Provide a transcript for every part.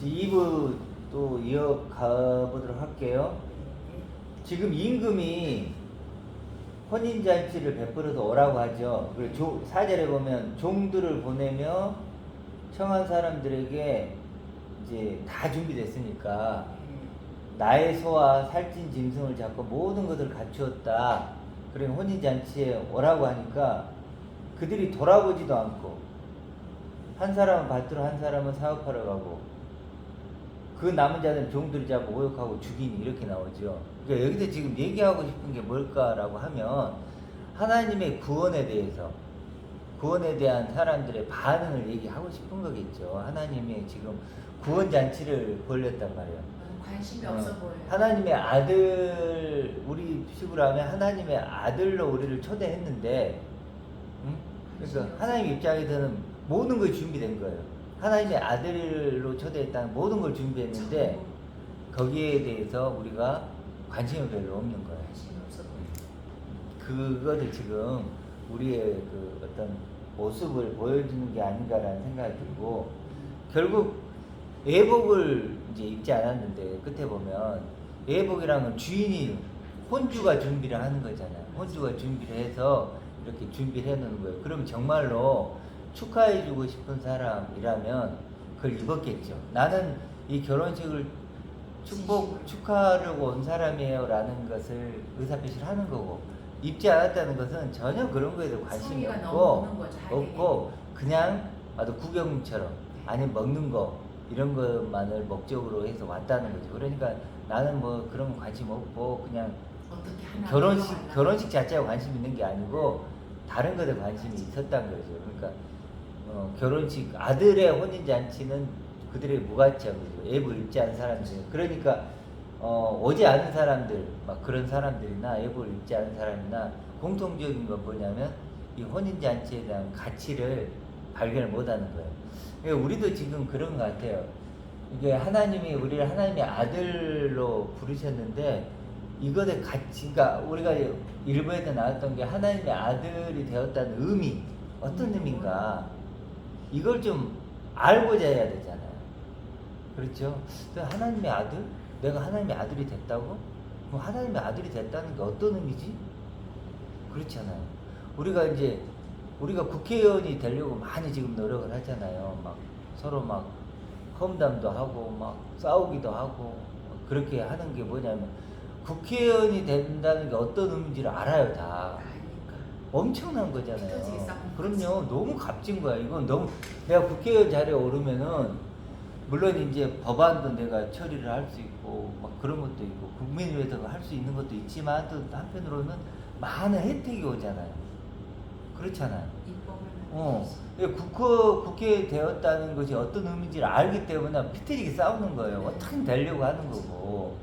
2부 또 이어가 보도록 할게요. 지금 임금이 혼인잔치를 베풀어서 오라고 하죠. 그리고 4절에 보면 종들을 보내며 청한 사람들에게 이제 다 준비됐으니까 나의 소와 살찐 짐승을 잡고 모든 것을 갖추었다. 그러니 혼인잔치에 오라고 하니까 그들이 돌아보지도 않고 한 사람은 밭으로 한 사람은 사업하러 가고 그 남은 자들은 종들을 잡고 모욕하고 죽이니 이렇게 나오죠. 그러니까 여기서 지금 얘기하고 싶은 게 뭘까라고 하면 하나님의 구원에 대해서 구원에 대한 사람들의 반응을 얘기하고 싶은 거겠죠. 하나님이 지금 구원잔치를 벌렸단 말이에요. 관심이 없어 보여요. 하나님의 아들, 우리 식으로 하면 하나님의 아들로 우리를 초대했는데, 응? 그러니까 하나님 입장에서는 모든 걸 준비된 거예요. 하나님의 아들로 초대했다는 모든 걸 준비했는데 거기에 대해서 우리가 관심이 별로 없는 거예요. 관심이 없어 보여요. 그거를 지금 우리의 그 어떤 모습을 보여주는 게 아닌가라는 생각이 들고, 결국 예복을 이제 입지 않았는데 끝에 보면 예복이라는 건 주인이 혼주가 준비를 하는 거잖아요. 혼주가 준비를 해서 이렇게 준비를 해놓는 거예요. 그럼 정말로 축하해주고 싶은 사람이라면 그걸 입었겠죠. 나는 이 결혼식을 축하하려고 온 사람이에요 라는 것을 의사표시를 하는 거고, 입지 않았다는 것은 전혀 그런 거에 대해 관심이 없고 그냥 와도 구경처럼 아니면 먹는 거 이런 것만을 목적으로 해서 왔다는 거죠. 그러니까 나는 뭐 그런 거 관심 없고 그냥 결혼식 자체에 관심 있는 게 아니고 다른 것에 관심이 있었다는 거죠. 그러니까 결혼식 아들의 혼인잔치는 그들의 무가치하고 예부 입지 않은 사람들, 그러니까 오지 않은 사람들, 막 그런 사람들이나 예부를 입지 않은 사람이나 공통적인 건 뭐냐면 이 혼인잔치에 대한 가치를 발견을 못하는 거예요. 그러니까 우리도 지금 그런 것 같아요. 이게 하나님이 우리를 하나님의 아들로 부르셨는데 이것의 가치, 그러니까 우리가 일부에도 나왔던 게 하나님의 아들이 되었다는 의미, 어떤 의미인가 이걸 좀 알고자 해야 되잖아요. 그렇죠? 하나님의 아들? 내가 하나님의 아들이 됐다고? 그럼 하나님의 아들이 됐다는 게 어떤 의미지? 그렇잖아요. 우리가 국회의원이 되려고 많이 지금 노력을 하잖아요. 막 서로 막 험담도 하고 막 싸우기도 하고 그렇게 하는 게 뭐냐면 국회의원이 된다는 게 어떤 의미인지를 알아요, 다. 엄청난 거잖아요. 그럼요. 너무 값진 거야. 이건 너무 내가 국회의원 자리에 오르면은 물론 이제 법안도 내가 처리를 할 수 있고 막 그런 것도 있고 국민을 위해서 할 수 있는 것도 있지만 또 한편으로는 많은 혜택이 오잖아요. 그렇잖아요. 국회 되었다는 것이 어떤 의미인지를 알기 때문에 피터지게 싸우는 거예요. 어떻게 되려고 하는 거고.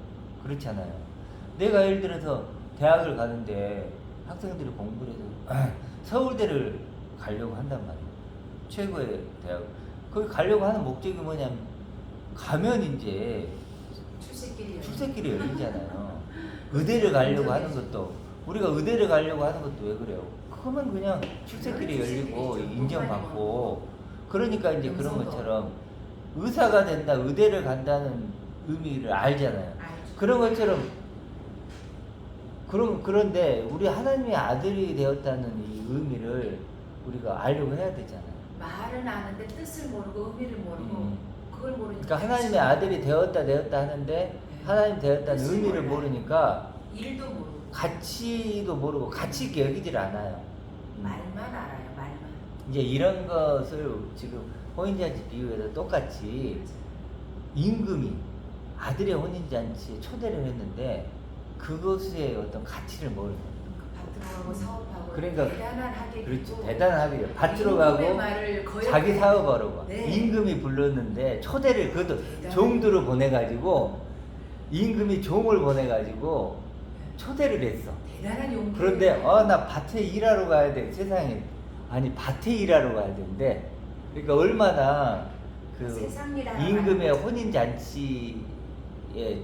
그렇잖아요. 내가 예를 들어서 대학을 가는데 학생들이 공부를 해서 서울대를 가려고 한단 말이에요. 최고의 대학. 거기 가려고 하는 목적이 뭐냐면 가면 이제 출세길이 열리잖아요. 의대를 가려고 하는 것도, 우리가 의대를 가려고 하는 것도 왜 그래요? 그러면 그냥 출세길이 열리고 인정받고, 그러니까 이제 그런 것처럼 의사가 된다, 의대를 간다는 의미를 알잖아요. 그런 것처럼 그런데 우리 하나님의 아들이 되었다는 이 의미를 우리가 알려고 해야 되잖아요. 말은 아는데 뜻을 모르고 의미를 모르고 그걸 모르니까. 그러니까 하나님의 아들이 되었다 하는데 하나님 되었다는 의미를 모르니까 일도 모르고 가치도 모르고 가치 있게 여기질 않아요. 말만 알아요. 말만. 이제 이런 것을 지금 혼인잔치 비유해서 똑같이 임금이 아들의 혼인잔치에 초대를 했는데 그것의 어떤 가치를 모르는 거예요. 밭으로 가고 사업하고 그러니까 대단한 하객이고, 그렇죠. 대단한 하객이에요. 밭으로 가고 자기 사업하러 가. 네. 임금이 불렀는데 초대를 그것도 대단한 종들을 보내가지고 임금이 종을 보내가지고 초대를 했어. 대단한 용기. 그런데 나 밭에 일하러 가야 돼. 세상에 아니 밭에 일하러 가야 되는데, 그러니까 얼마나 그 임금의 혼인 잔치에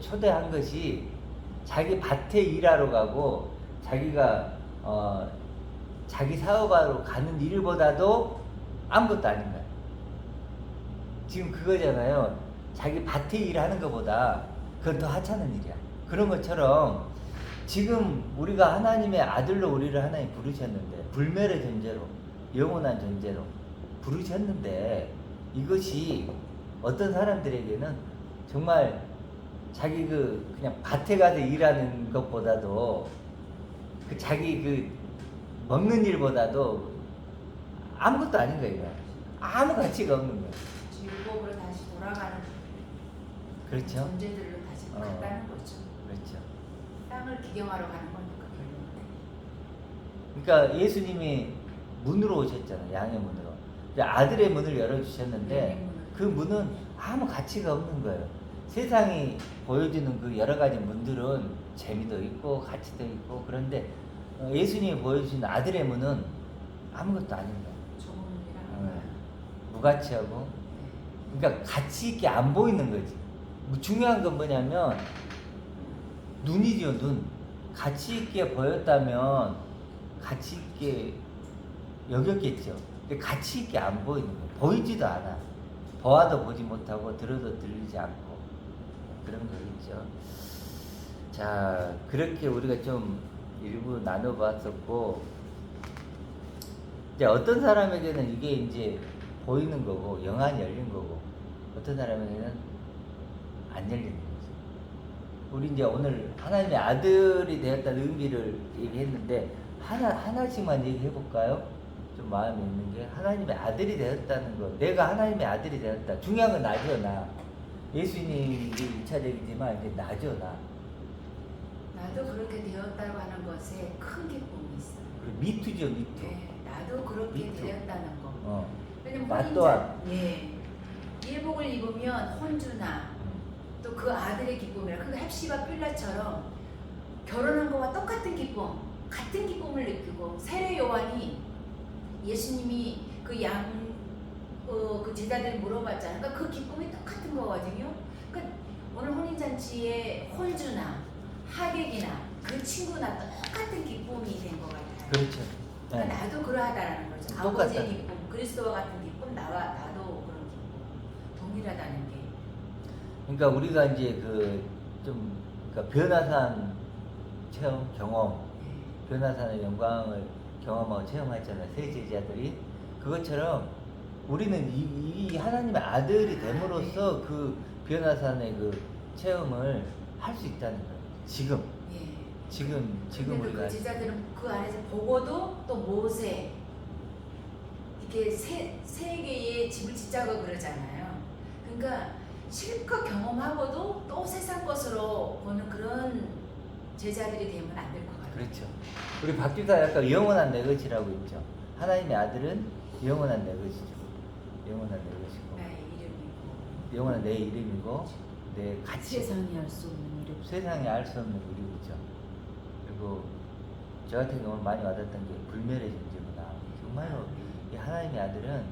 초대한 것이 자기 밭에 일하러 가고 자기가 자기 사업하러 가는 일보다도 아무것도 아닌 거야. 지금 그거잖아요. 자기 밭에 일하는 것보다 그건 더 하찮은 일이야. 그런 것처럼 지금 우리가 하나님의 아들로 우리를 하나님 부르셨는데 불멸의 존재로 영원한 존재로 부르셨는데 이것이 어떤 사람들에게는 정말 자기 그냥 밭에 가서 일하는 것보다도 그 자기 먹는 일보다도 아무것도 아닌 거예요. 아무 가치가 없는 거예요. 율법으로 다시 돌아가는 그렇죠. 존재들로 다시 갔다는 거죠. 그렇죠. 땅을 기경하러 가는 거니까 결론은. 그러니까 예수님이 문으로 오셨잖아요. 양의 문으로. 이제 아들의 문을 열어주셨는데 그 문은 아무 가치가 없는 거예요. 세상이 보여주는 그 여러 가지 문들은 재미도 있고 가치도 있고 그런데 예수님이 보여주신 아들의 문은 아무것도 아닌 거예요. 좁은 문이라. 무가치하고 그러니까 가치 있게 안 보이는 거지. 중요한 건 뭐냐면 눈이죠. 눈. 가치 있게 보였다면 가치 있게 여겼겠죠. 근데 가치 있게 안 보이는 거예요. 보이지도 않아. 보아도 보지 못하고 들어도 들리지 않고 그런 거겠죠. 자, 그렇게 우리가 좀 일부 나눠봤었고 이제 어떤 사람에게는 이게 이제 보이는 거고 영안이 열린 거고 어떤 사람에게는 안 열리는 거죠. 우리 이제 오늘 하나님의 아들이 되었다는 의미를 얘기했는데 하나씩만 얘기해 볼까요? 좀 마음에 있는 게 하나님의 아들이 되었다는 거. 내가 하나님의 아들이 되었다. 중요한 건 나죠, 나. 예수님이 1차적이지만 이제 나죠, 나. 나도 그렇게 되었다고 하는 것에 큰 기쁨이 있어요. 미투죠, 미투. 네, 나도 그렇게 미투. 되었다는 거. 어. 왜냐면 나 혼인자, 또한. 예, 예복을 입으면 혼주나 또 그 아들의 기쁨이라. 그 헵시바 필라처럼 결혼한 거와 똑같은 기쁨, 같은 기쁨을 느끼고 세례 요한이 예수님이 그 제자들이 물어봤잖아요. 그러니까 그 기쁨이 똑같은 거거든요. 그러니까 오늘 혼인잔치에 혼주나 하객이나 그 친구나 똑같은 기쁨이 된 것 같아요. 그렇죠. 그러니까 나도 그러하다라는 거죠. 똑같다. 아버지의 기쁨, 그리스도와 같은 기쁨, 나도 그런 기쁨, 동일하다는 게. 그러니까 우리가 이제 그러니까 변화산 체험 경험, 변화산의 영광을 경험하고 체험했잖아요. 세 제자들이 그것처럼 우리는 이 하나님의 아들이 됨으로써 그 변화산의 그 체험을 할 수 있다는 거예요. 지금. 예. 지금 근데 우리가 그 제자들은 그 안에서 보고도 또 모세 이렇게 세 개의 집을 짓자고 그러잖아요. 그러니까 실컷 경험하고도 또 세상 것으로 보는 그런 제자들이 되면 안 될 것 같아요. 그렇죠. 우리 박기사 약간 영원한 내 것이라고 있죠. 하나님의 아들은 영원한 내 것이죠. 영원한 내 것이고 나의 이름이고 영원한 내 이름이고 내 가치. 세상이 알 수 없는 이름. 세상이 알 수 없는 이름이죠. 그리고 저 같은 경우는 많이 와닿았던 게 불멸의 존재구나. 정말로 이 하나님의 아들은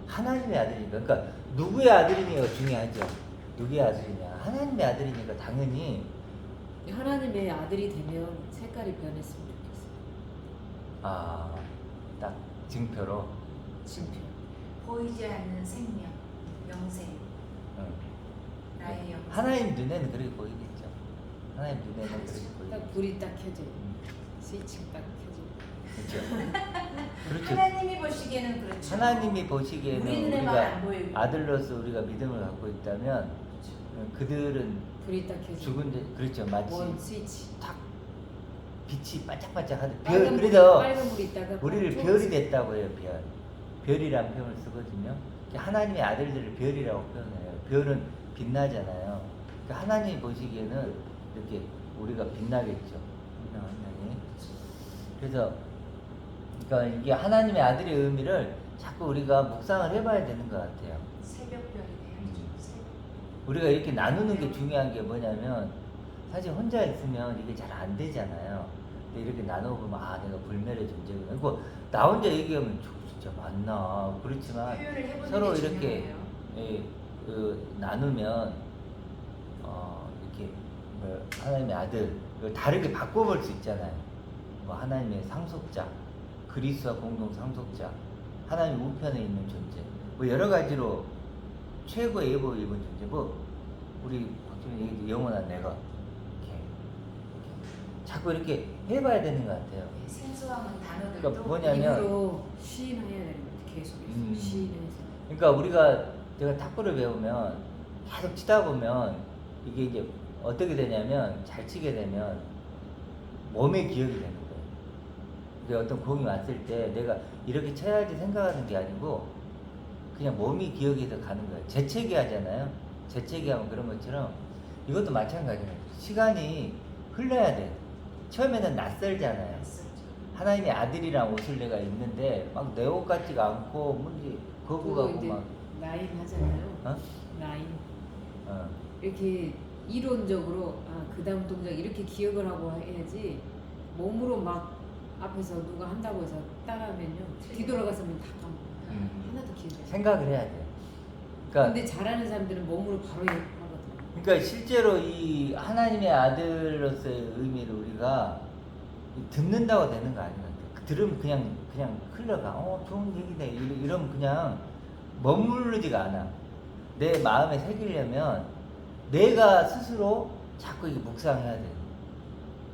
하나님의 아들이니까, 그러니까 누구의 아들이냐가 중요하죠. 누구의 아들이냐. 하나님의 아들이니까 당연히 하나님의 아들이 되면 색깔이 변했으면 좋겠어요. 딱 증표로. 징표. 보이지 않는 생명, 영생, 응. 나의 영생. 하나님 눈에는 그렇게 보이겠죠. 하나님 눈에는 그렇게 보이겠죠. 딱 불이 딱 켜져. 스위치가 딱 켜져. 그렇죠. 하나님이 보시기에는 그렇죠. 하나님이 보시기에는 우리 눈에만 안 우리가 보이고. 아들로서 우리가 믿음을 갖고 있다면 그들은 불이 딱 켜져. 죽은 그렇죠. 마치 원 스위치. 탁 빛이 반짝반짝하는 빨간 별. 불이, 그래서 빨간 불이 있다가 우리를 딱 별이 초록색. 됐다고 해요. 별이란 표현을 쓰거든요. 하나님의 아들들을 별이라고 표현해요. 별은 빛나잖아요. 그러니까 하나님이 보시기에는 이렇게 우리가 빛나겠죠. 하나님. 그래서 그러니까 이게 하나님의 아들의 의미를 자꾸 우리가 묵상을 해봐야 되는 것 같아요. 새벽별이 돼야죠. 새벽. 우리가 이렇게 나누는 게 중요한 게 뭐냐면 사실 혼자 있으면 이게 잘 안 되잖아요. 근데 이렇게 나눠보면 내가 불멸의 존재구나. 그리고 나 혼자 얘기하면 진짜 맞나. 그렇지만 표현을 해보는 서로 게 이렇게 중요해요. 나누면 이렇게 하나님의 아들 다르게 바꿔볼 수 있잖아요. 뭐 하나님의 상속자, 그리스도와 공동 상속자, 하나님 우편에 있는 존재, 뭐 여러 가지로 최고의 예보 입은 존재. 뭐 우리 박주민 얘기도 영원한 내가 이렇게 자꾸 이렇게 해봐야 되는 것 같아요. 네, 생소한 단어들도 그러니까 뭐냐면 입으로 시인해야 되는 것 같아. 계속 시인해서. 그러니까 우리가 제가 탁구를 배우면 계속 치다 보면 이게 이제 어떻게 되냐면 잘 치게 되면 몸에 기억이 되는 거예요. 이게 어떤 공이 왔을 때 내가 이렇게 쳐야지 생각하는 게 아니고 그냥 몸이 기억이 돼서 가는 거예요. 재채기 하잖아요. 재채기 하면 그런 것처럼 이것도 마찬가지예요. 시간이 흘러야 돼. 처음에는 낯설잖아요. 하나님의 아들이랑 옷을 내가 입는데 막 내 옷 같지가 않고 뭔지 거부가고 이제 막 라인 하잖아요. 어? 라인. 어. 이렇게 이론적으로 그 다음 동작 이렇게 기억을 하고 해야지 몸으로 막 앞에서 누가 한다고 해서 따라하면요 뒤돌아가서면 다 까먹어요. 하나도 기억이 안 나요. 생각을 해야 돼. 그러니까 근데 잘하는 사람들은 몸으로 바로 하거든요. 그러니까 실제로 이 하나님의 아들로서의 의미를 우리가 듣는다고 되는 거 아니에요. 들으면 그냥 흘러가. 좋은 얘기네. 이러면 그냥 머무르지가 않아. 내 마음에 새기려면 내가 스스로 자꾸 이게 묵상해야 돼.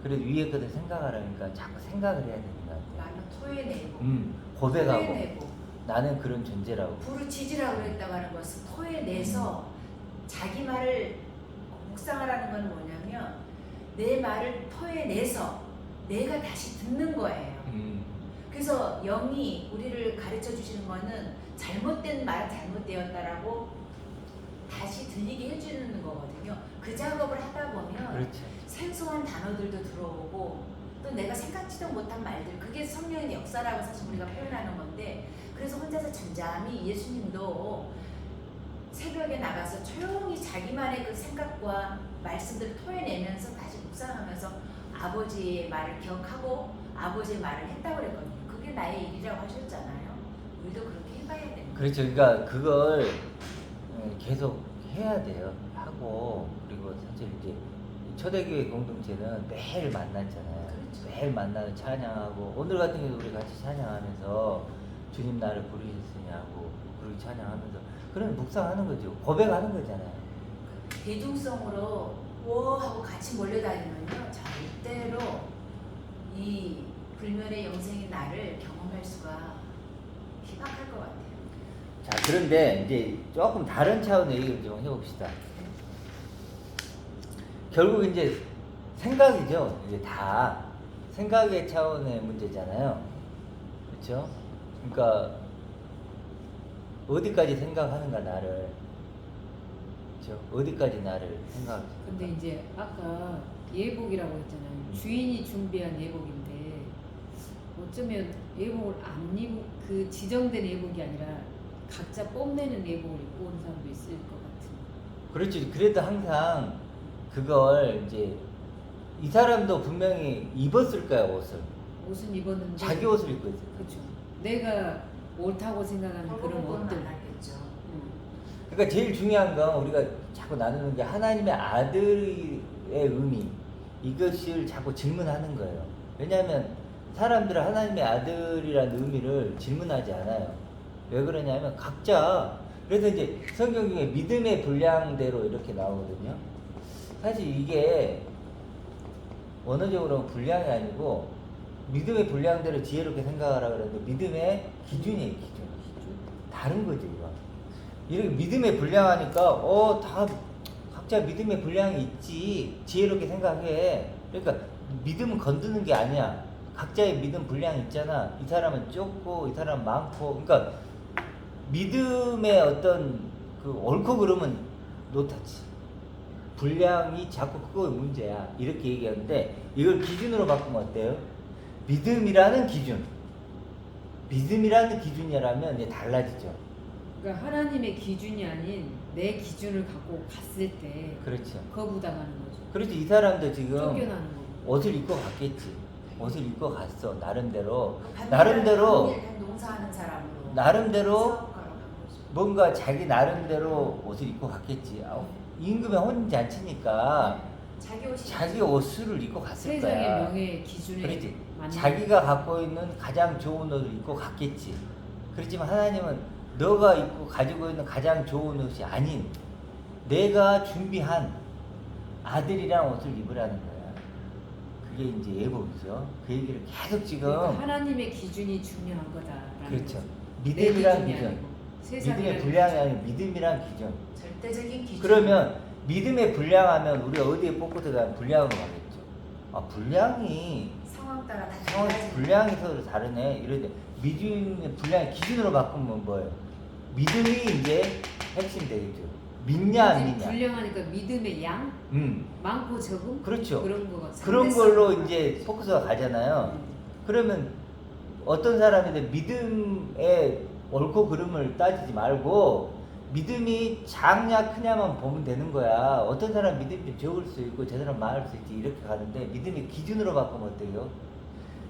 그래서 위에 것을 생각하라니까 자꾸 생각을 해야 되는 거 같아. 나는 토해내고 고백하고 토해내고 나는 그런 존재라고. 부르짖으라고 했다고 하는 것은 토해내서 자기 말을 묵상하라는 건 뭐냐면 내 말을 토해내서 내가 다시 듣는 거예요. 그래서 영이 우리를 가르쳐 주시는 거는 잘못된 말 잘못되었다라고 다시 들리게 해주는 거거든요. 그 작업을 하다 보면 그렇지. 생소한 단어들도 들어오고 또 내가 생각지도 못한 말들, 그게 성령의 역사라고 사실 우리가 표현하는 건데, 그래서 혼자서 잠잠히 예수님도 새벽에 나가서 조용히 자기만의 그 생각과 말씀들을 토해내면서 다시 묵상하면서 아버지의 말을 기억하고 아버지의 말을 했다고 그랬거든요. 그게 나의 일이라고 하셨잖아요. 우리도 그렇게 해봐야 되는 거예요. 그렇죠. 그러니까 그걸 계속 해야 돼요. 하고 그리고 사실 이제 초대교회 공동체는 매일 만났잖아요. 그렇죠. 매일 만나서 찬양하고 오늘 같은 경우도 우리 같이 찬양하면서 주님 나를 부르셨으니 하고 그리고 찬양하면서 그런 묵상하는 거죠. 고백하는 거잖아요. 대중성으로 오 하고 같이 몰려다니면요 절대로 이 불멸의 영생인 나를 경험할 수가 희박할 것 같아요. 자, 그런데 이제 조금 다른 차원의 얘기를 좀 해봅시다. 결국 이제 생각이죠. 이제 다 생각의 차원의 문제잖아요. 그렇죠? 그러니까 어디까지 생각하는가 나를. 그렇죠? 어디까지 나를 생각. 근데 이제 아까 예복이라고 했잖아요. 주인이 준비한 예복인데 어쩌면 예복을 안 입고 그 지정된 예복이 아니라 각자 뽐내는 예복을 입고 온 사람도 있을 것 같은. 그렇지. 그래도 항상 그걸 이제 이 사람도 분명히 입었을 거야 옷을. 옷은 입었는데 자기 옷을 입고 있을 거야. 그렇죠. 내가 옳다고 생각하는 그런 옷들. 안 하겠죠. 그러니까 제일 중요한 건 우리가 자꾸 나누는 게 하나님의 아들의 의미, 이것을 자꾸 질문하는 거예요. 왜냐하면 사람들은 하나님의 아들이라는 의미를 질문하지 않아요. 왜 그러냐면 각자, 그래서 이제 성경 중에 믿음의 분량대로 이렇게 나오거든요. 사실 이게 원어적으로는 분량이 아니고 믿음의 분량대로 지혜롭게 생각하라 그러는데 믿음의 기준이에요. 기준. 다른 거죠 이거. 이렇게 믿음의 분량하니까 다 각자 믿음의 분량이 있지, 지혜롭게 생각해. 그러니까 믿음은 건드는 게 아니야. 각자의 믿음 분량이 있잖아. 이 사람은 좁고 이 사람은 많고. 그러니까 믿음의 어떤 그 옳고 그름은 노타치. 분량이 자꾸 그거의 문제야. 이렇게 얘기하는데 이걸 기준으로 바꾸면 어때요? 믿음이라는 기준. 믿음이라는 기준이라면 이제 달라지죠. 그러니까 하나님의 기준이 아닌 내 기준을 갖고 갔을 때 그렇죠. 거부당하는 거죠. 그렇지. 이 사람도 지금 쫓겨나는 거. 옷을 입고 갔겠지. 옷을 입고 갔어. 나름대로 반대로 농사하는 사람으로 나름대로 사업가로 간 거죠. 뭔가 자기 나름대로 옷을 입고 갔겠지. 임금에 혼잔치니까 자기 옷이 자기 옷을 입고 갔을 세상의 거야. 명예 기준에 그렇지. 맞는 자기가 갖고 있는 가장 좋은 옷을 입고 갔겠지. 그렇지만 하나님은 너가 입고 가지고 있는 가장 좋은 옷이 아닌 내가 준비한 아들이랑 옷을 입으라는 거야. 그게 이제 예복이죠. 그 얘기를 계속 지금 그러니까 하나님의 기준이 중요한 거다. 그렇죠. 믿음이란 기준. 세상이란 믿음의 분량이 아니고 믿음이란 기준. 절대적인 기준. 그러면 믿음의 분량하면 우리가 어디에 포커스가 가면 분량으로 가겠죠. 아 분량이 상황 따라 다 상황 달라지는 분량이 서로 다르네. 이런데 믿음의 분량의 기준으로 바꾸면 뭐예요? 믿음이 이제 핵심 되겠죠. 믿냐 안 믿냐. 분량하니까 믿음의 양, 많고 적음 그렇죠. 그런 거가 그런 걸로 이제 포커스가 가잖아요. 그러면 어떤 사람인데 믿음의 옳고 그름을 따지지 말고 믿음이 작냐 크냐만 보면 되는 거야. 어떤 사람 믿음이 좀 적을 수 있고 저 사람 많을 수 있지 이렇게 가는데 믿음의 기준으로 바꾸면 어때요?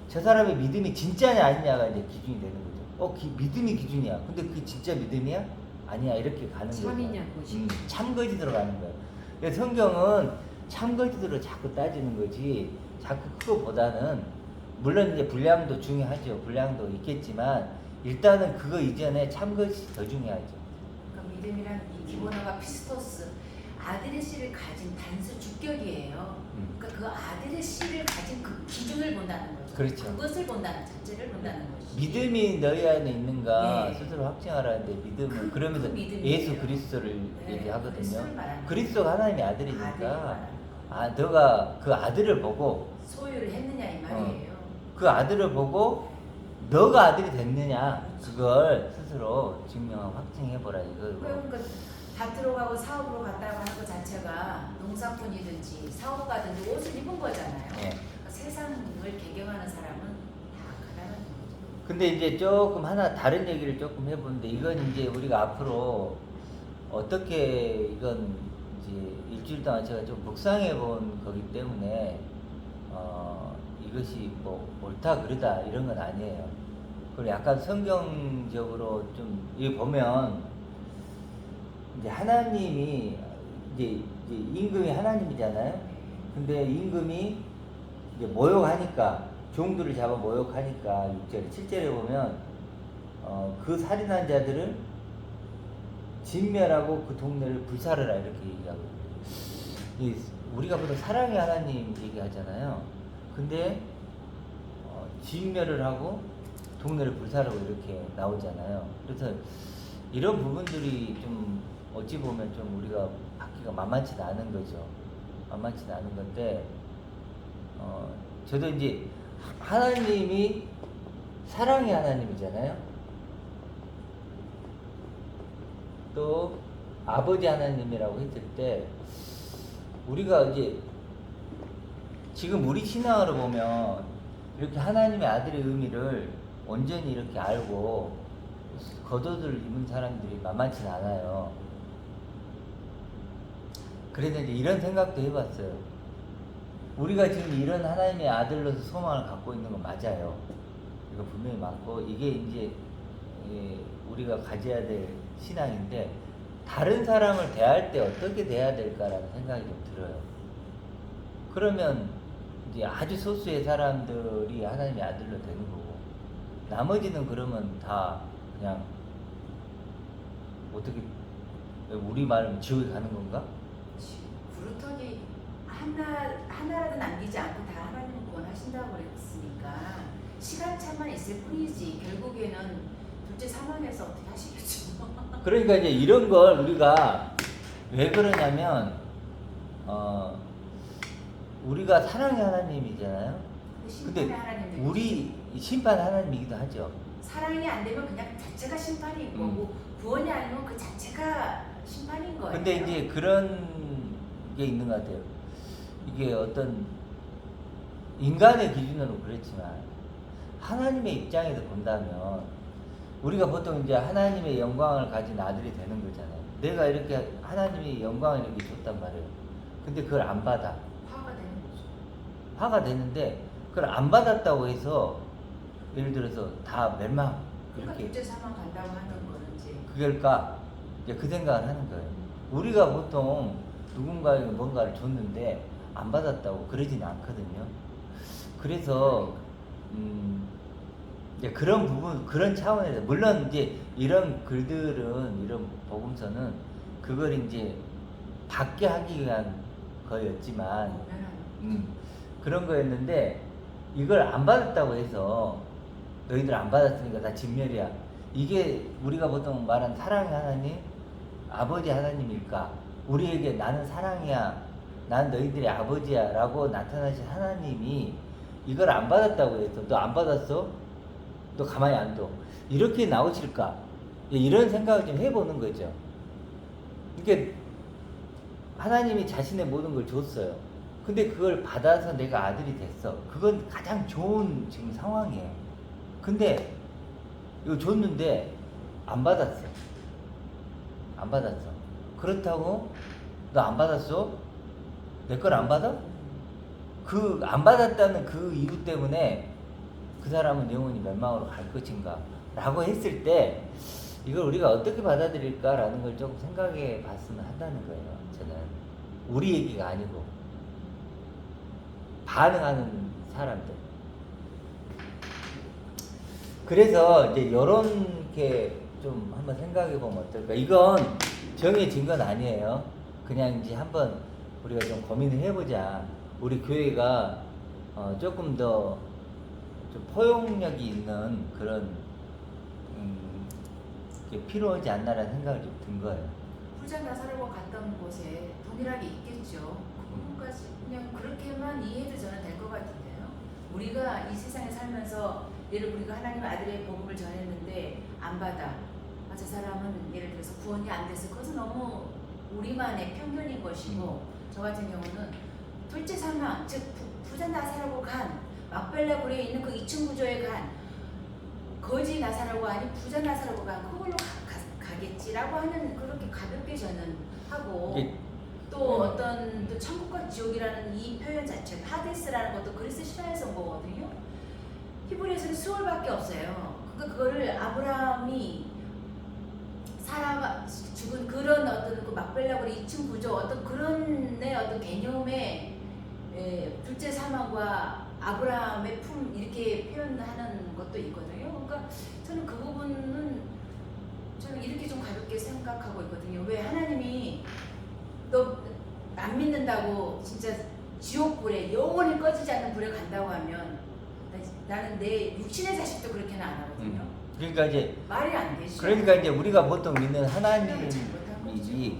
저 사람의 믿음이 진짜냐 아니냐가 이제 기준이 되는 거죠. 믿음이 기준이야. 근데 그게 진짜 믿음이야? 아니야 이렇게 가는 거죠. 참이냐 것이. 참거짓으로 가는 거예요. 그래서 성경은 참거짓으로 자꾸 따지는 거지. 자꾸 그거보다는 물론 이제 분량도 중요하죠. 분량도 있겠지만 일단은 그거 이전에 참거짓이 더 중요하죠. 그러니까 믿음이란 이 기본어가 피스토스, 아들의 씨를 가진 단수 주격이에요. 그러니까 그 아들의 씨를 가진 그 기준을 본다는 거죠. 그렇죠. 그것을 본다는 자체를 본다는 거죠. 믿음이 너희 안에 있는가 네. 스스로 확증하라는데 믿음은 그러면서 믿음이에요. 예수 그리스도를 네, 얘기하거든요. 그리스도를 말하는 그리스도가 하나님의 아들을 아들이니까 말하는 아 너가 그 아들을 보고 소유를 했느냐 이 말이에요. 그 아들을 보고 너가 아들이 됐느냐 그걸 스스로 증명하고 확증해보라 이거. 그러니까 밭으로 가고 사업으로 갔다고 하는 것 자체가 농사꾼이든지 사업 가든지 옷을 입은 거잖아요. 네. 그러니까 세상을 개경하는 사람은 다 가난한 거죠. 근데 이제 조금 하나 다른 얘기를 조금 해보는데 이건 이제 우리가 앞으로 어떻게 이건 이제 일주일 동안 제가 좀 묵상해 본 거기 때문에 이것이 뭐 옳다 그르다 이런 건 아니에요. 그리고 약간 성경적으로 좀 여기 보면 이제 하나님이 이제 임금이 하나님이잖아요. 근데 임금이 이제 모욕하니까 종들을 잡아 모욕하니까 6절에 7절에 보면 그 살인한 자들을 진멸하고 그 동네를 불사르라 이렇게 얘기하고 우리가 보통 사랑의 하나님 얘기하잖아요. 근데 진멸을 하고 동네를 불사르고 이렇게 나오잖아요. 그래서 이런 부분들이 좀 어찌 보면 좀 우리가 받기가 만만치 않은 거죠. 만만치 않은 건데 저도 이제 하나님이 사랑의 하나님이잖아요. 또 아버지 하나님이라고 했을 때 우리가 이제 지금 우리 신앙으로 보면 이렇게 하나님의 아들의 의미를 온전히 이렇게 알고 겉옷을 입은 사람들이 만만치 않아요. 그래서 이제 이런 생각도 해봤어요. 우리가 지금 이런 하나님의 아들로서 소망을 갖고 있는 건 맞아요. 이거 분명히 맞고 이게 이제 우리가 가져야 될 신앙인데 다른 사람을 대할 때 어떻게 대해야 될까라는 생각이 좀 들어요. 그러면 이제 아주 소수의 사람들이 하나님의 아들로 되는 거고 나머지는 그러면 다 그냥 어떻게 우리 말은 지옥에 가는 건가? 구루터기 하나라도 남기지 않고 다 하나님은 구원하신다고 그랬으니까 시간차만 있을 뿐이지 결국에는 둘째 사망해서 어떻게 하시겠죠. 그러니까 이제 이런 걸 우리가 왜 그러냐면 우리가 사랑의 하나님이잖아요. 근데 우리 심판 하나님이기도 하죠. 사랑이 안 되면 그냥 자체가 심판인 거고 구원이 아니면 그 자체가 심판인 거예요. 근데 이제 그런 게 있는 것 같아요. 이게 어떤 인간의 기준으로 그렇지만 하나님의 입장에서 본다면 우리가 보통 이제 하나님의 영광을 가진 아들이 되는 거잖아요. 내가 이렇게 하나님의 영광을 이렇게 줬단 말이에요. 근데 그걸 안 받아. 화가 되는 거죠. 화가 되는데 그걸 안 받았다고 해서 예를 들어서 다 멸망 그러니까 이렇게 둘째 사망 간다고 하는 거는 이제 그럴까? 이제 그 생각을 하는 거예요. 우리가 보통 누군가에게 뭔가를 줬는데 안 받았다고 그러진 않거든요. 그래서 이제 그런 부분, 그런 차원에서 물론 이제 이런 글들은 이런 복음서는 그걸 이제 받게 하기 위한 거였지만 그런 거였는데 이걸 안 받았다고 해서 너희들 안 받았으니까 다 진멸이야. 이게 우리가 보통 말하는 사랑의 하나님, 아버지 하나님일까? 우리에게 나는 사랑이야, 난 너희들의 아버지야 라고 나타나신 하나님이 이걸 안 받았다고 해서 너 안 받았어? 너 가만히 안 둬. 이렇게 나오실까? 이런 생각을 좀 해보는 거죠. 이게 하나님이 자신의 모든 걸 줬어요. 근데 그걸 받아서 내가 아들이 됐어. 그건 가장 좋은 지금 상황이에요. 근데 이거 줬는데 안 받았어. 안 받았어. 그렇다고 너 안 받았어? 내 걸 안 받아? 그 안 받았다는 그 이유 때문에 그 사람은 영원히 멸망으로 갈 것인가? 라고 했을 때 이걸 우리가 어떻게 받아들일까라는 걸 좀 생각해 봤으면 한다는 거예요. 저는 우리 얘기가 아니고 반응하는 사람들. 그래서 이제 요렇게 좀 한번 생각해 보면 어떨까? 이건 정해진 건 아니에요. 그냥 이제 한번 우리가 좀 고민을 해보자. 우리 교회가 조금 더 좀 포용력이 있는 그런 게 필요하지 않나라는 생각을 좀 든 거예요. 불장 나사로가 갔던 곳에 동일하게 있겠죠. 그 부분까지 그냥 그렇게만 이해해도 저는 될 것 같은데요. 우리가 이 세상에 살면서 예를 우리가 하나님 아들의 복음을 전했는데 안 받아. 저 사람은 예를 들어서 구원이 안 돼서 그것은 너무 우리만의 편견인 것이고 저 같은 경우는 둘째 사망, 즉 부자 나사로고 간 막벨라 굴에 있는 그 2층 구조에 간 거지 나사로가 아닌 부자 나사로가 간 그걸로 가겠지라고 하는 그렇게 가볍게 저는 하고 또 어떤 또 천국과 지옥이라는 이 표현 자체 하데스라는 것도 그리스 신화에서 온 거거든요. 히브리에서는 수월밖에 없어요. 그러니까 그거를 아브라함이 사라가 죽은 그런 어떤 그 막벨라 굴의 2층 구조 어떤 그런 어떤 개념의 둘째 사망과 아브라함의 품 이렇게 표현하는 것도 있거든요. 그러니까 저는 그 부분은 저는 이렇게 좀 가볍게 생각하고 있거든요. 왜 하나님이 너 안 믿는다고 진짜 지옥 불에 영원히 꺼지지 않는 불에 간다고 하면 나는 내 육신의 자식도 그렇게는 안 하거든요. 그러니까 이제 말이 안 되죠. 그러니까 이제 우리가 보통 믿는 하나님이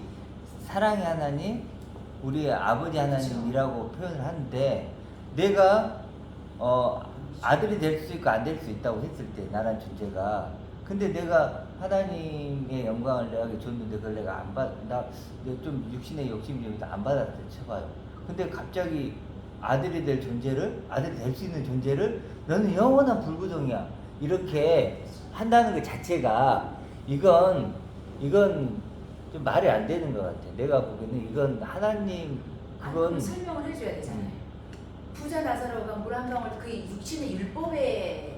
사랑의 하나님, 우리의 아버지 하나님이라고 표현을 하는데 내가 아들이 될 수 있고 안 될 수 있다고 했을 때 나란 존재가 근데 내가 하나님의 영광을 내가 줬는데 그걸 내가 안 받, 내가 좀 육신의 욕심이 좀 있다 안 받았다 쳐봐요. 근데 갑자기 아들이 될 존재를 아들이 될 수 있는 존재를 너는 영원한 불구덩이야 이렇게 한다는 것 자체가 이건 좀 말이 안 되는 것 같아. 내가 보기에는 이건 하나님 그건 설명을 해줘야 되잖아요. 부자 나사로가 물 한 방울 그 육신의 율법의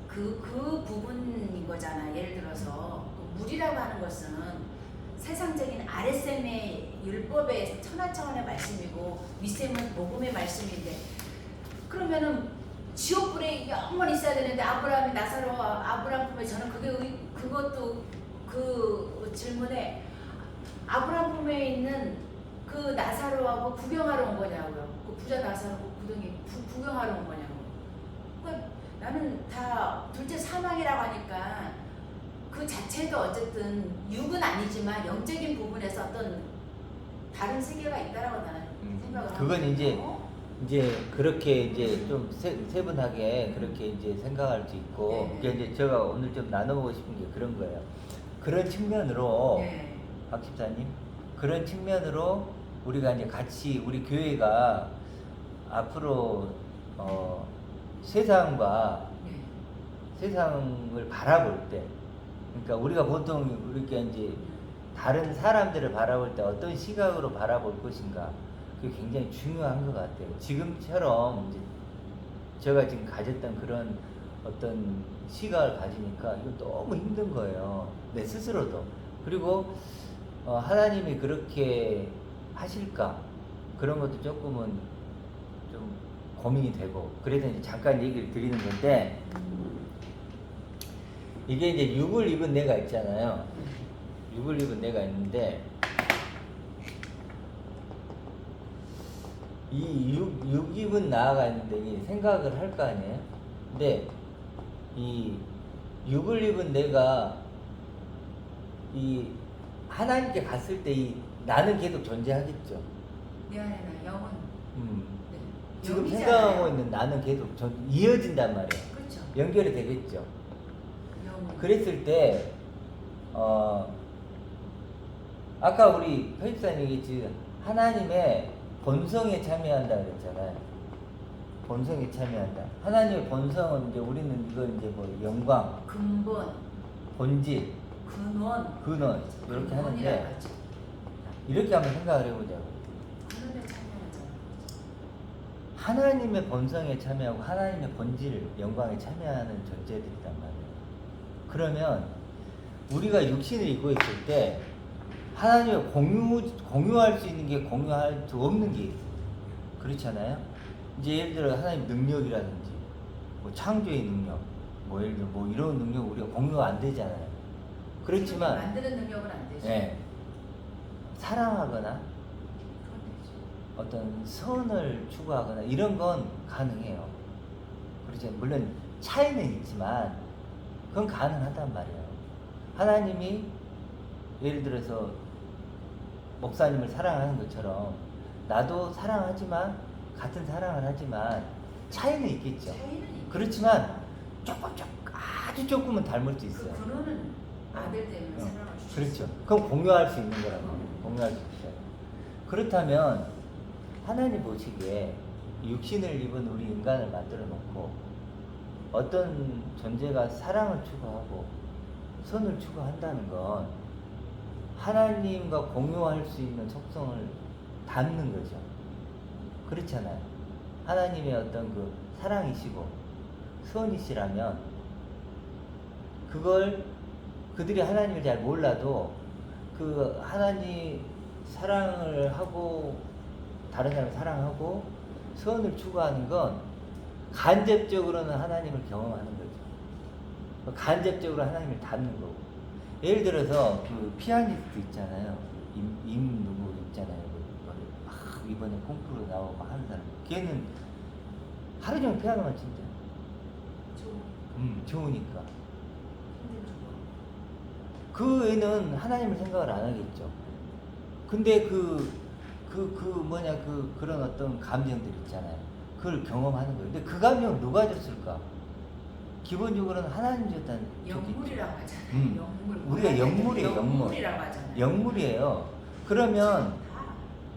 그 부분인 거잖아. 예를 들어서 그 물이라고 하는 것은 세상적인 아랫셈의 율법의 천하차원의 말씀이고 윗셈은 복음의 말씀인데 그러면은 지옥불에 영원히 있어야 되는데 아브라함이 나사로 아브라함 품에 저는 그것도 그 질문에 아브라함 품에 있는 그 나사로하고 구경하러 온 거냐고요. 그 부자 나사로하고 구경하러 온 거냐고. 그러니까 나는 다 둘째 사망이라고 하니까 그 자체도 어쨌든 육은 아니지만 영적인 부분에서 어떤 다른 세계가 있다라고 나는 생각을 하고. 그건 이제 그렇게 이제 좀 세분하게 그렇게 이제 생각할 수 있고 네. 그게 이제 제가 오늘 좀 나눠보고 싶은 게 그런 거예요. 그런 측면으로 네. 박 집사님 그런 측면으로 우리가 이제 같이 우리 교회가 앞으로 세상과 네. 세상을 바라볼 때 그러니까 우리가 보통 이렇게 이제 다른 사람들을 바라볼 때 어떤 시각으로 바라볼 것인가 그게 굉장히 중요한 것 같아요. 지금처럼 이제 제가 지금 가졌던 그런 어떤 시각을 가지니까 이거 너무 힘든 거예요. 내 스스로도. 그리고 하나님이 그렇게 하실까 그런 것도 조금은 좀 고민이 되고 그래서 이제 잠깐 얘기를 드리는 건데 이게 이제 육을 입은 내가 있잖아요. 육을 입은 내가 있는데 이 육 입은 나가 있는데 이 생각을 할 거 아니에요? 근데 이 육을 입은 내가 이 하나님께 갔을 때 이 나는 계속 존재하겠죠. 내 안에 나 영은. 네. 지금 영이잖아요. 생각하고 있는 나는 계속 이어진단 말이에요. 그렇죠. 연결이 되겠죠. 영은. 그랬을 때 아까 우리 편집사님 얘기했지 하나님의 본성에 참여한다 그랬잖아요. 본성에 참여한다. 하나님의 본성은 이제 우리는 이걸 이제 뭐 영광, 근본, 본질, 근원. 근원 이렇게 근원이라고 하는데 하죠. 이렇게 한번 생각을 해보자고. 근원에 참여하잖아. 하나님의 본성에 참여하고 하나님의 본질, 영광에 참여하는 존재들이란 말이에요. 그러면 우리가 육신을 입고 있을 때 하나님을 공유할 수 있는 게 공유할 수 없는 게 있어요. 그렇잖아요. 이제 예를 들어 하나님 능력이라든지 뭐 창조의 능력, 뭐 예를 들어 뭐 이런 능력 우리가 공유가 안 되잖아요. 그렇지만 만드는 능력은 안 되죠. 예, 사랑하거나 그건 되죠. 어떤 선을 추구하거나 이런 건 가능해요. 그렇죠. 물론 차이는 있지만 그건 가능하단 말이에요. 하나님이 예를 들어서 목사님을 사랑하는 것처럼 나도 사랑하지만 같은 사랑을 하지만 차이는 있겠죠. 차이는 있죠. 그렇지만 아주 조금은 닮을 수 있어요. 그 근원은 아들 때문에 사랑을 주셨어요. 그렇죠. 그럼 공유할 수 있는 거라고. 공유할 수 있어요. 그렇다면 하나님 보시기에 육신을 입은 우리 인간을 만들어 놓고 어떤 존재가 사랑을 추구하고 선을 추구한다는 건 하나님과 공유할 수 있는 속성을 담는 거죠. 그렇잖아요. 하나님의 어떤 그 사랑이시고 선이시라면 그걸 그들이 하나님을 잘 몰라도 그 하나님 사랑을 하고 다른 사람을 사랑하고 선을 추구하는 건 간접적으로는 하나님을 경험하는 거죠. 간접적으로 하나님을 닮는 거고. 예를 들어서 그 피아니스트 있잖아요. 임 누구 있잖아요. 막 이번에 콩쿠르 나오고 하는 사람. 걔는 하루 종일 피아노만 친대요. 좋으니까. 그 애는 하나님을 생각을 안 하겠죠. 근데 그런 어떤 감정들 있잖아요. 그걸 경험하는 거예요. 근데 그 감정을 누가 줬을까? 기본적으로는 하나님 줬다는 영물이라고 하잖아요. 영물. 우리가 영물이에요, 영물. 영물이라고 하잖아요. 영물이에요. 그러면 다.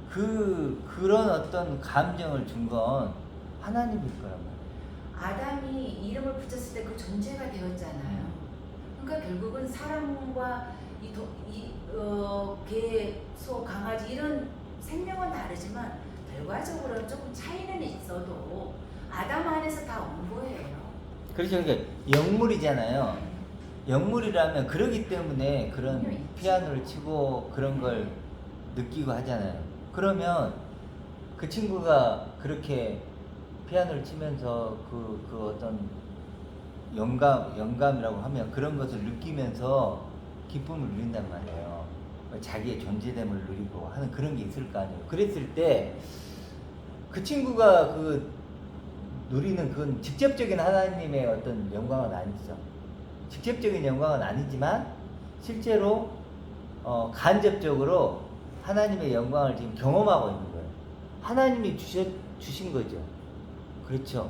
그런 어떤 감정을 준 건 하나님일 거란 말이에요. 아담이 이름을 붙였을 때 그 존재가 되었잖아요. 그러니까 결국은 사람과 개, 소, 강아지 이런 생명은 다르지만 결과적으로는 조금 차이는 있어도 아담 안에서 다 온 거예요. 그렇죠. 그러니까 영물이잖아요. 영물이라면 그러기 때문에 그런 피아노를 치고 그런 걸 느끼고 하잖아요. 그러면 그 친구가 그렇게 피아노를 치면서 그 어떤 영감이라고 하면 그런 것을 느끼면서 기쁨을 누린단 말이에요. 자기의 존재됨을 누리고 하는 그런 게 있을 거 아니에요. 그랬을 때 그 친구가 그 누리는 그건 직접적인 하나님의 어떤 영광은 아니죠. 직접적인 영광은 아니지만 실제로 간접적으로 하나님의 영광을 지금 경험하고 있는 거예요. 하나님이 주신 거죠. 그렇죠.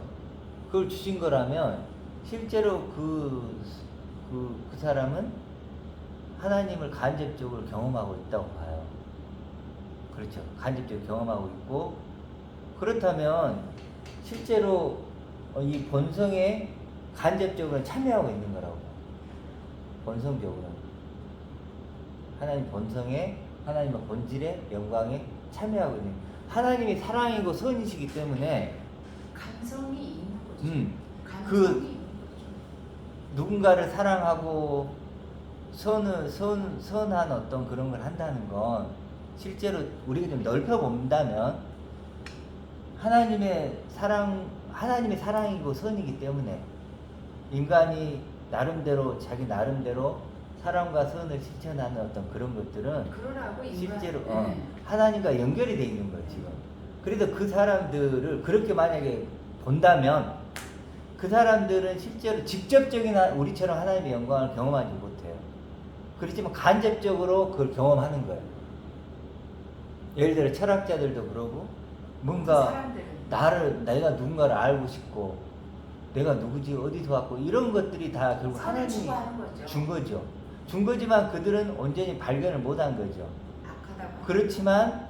그걸 주신 거라면 실제로 그 사람은 하나님을 간접적으로 경험하고 있다고 봐요. 그렇죠. 간접적으로 경험하고 있고 그렇다면 실제로 이 본성에 간접적으로 참여하고 있는 거라고 봐요. 본성적으로 하나님 본성에 하나님의 본질에 영광에 참여하고 있는 하나님이 사랑이고 선이시기 때문에 감성이 있는 거죠. 감성이 그 있는 거죠. 누군가를 사랑하고 선한 어떤 그런 걸 한다는 건 실제로 우리가 좀 넓혀 본다면 하나님의 사랑이고 선이기 때문에 인간이 나름대로 자기 나름대로 사랑과 선을 실천하는 어떤 그런 것들은 그러라고 인간. 실제로 네. 하나님과 연결이 돼 있는 거예요 지금. 그래도 그 사람들을 그렇게 만약에 본다면 그 사람들은 실제로 직접적인 우리처럼 하나님의 영광을 경험하지 못해요. 그렇지만 간접적으로 그걸 경험하는 거예요. 예를 들어 철학자들도 그러고 그 뭔가 사람들은 내가 누군가를 알고 싶고 내가 누구지 어디서 왔고 이런 것들이 다 결국 선을 하나님이 추구하는 거죠. 준 거죠. 준 거지만 그들은 온전히 발견을 못한 거죠. 악하다고. 그렇지만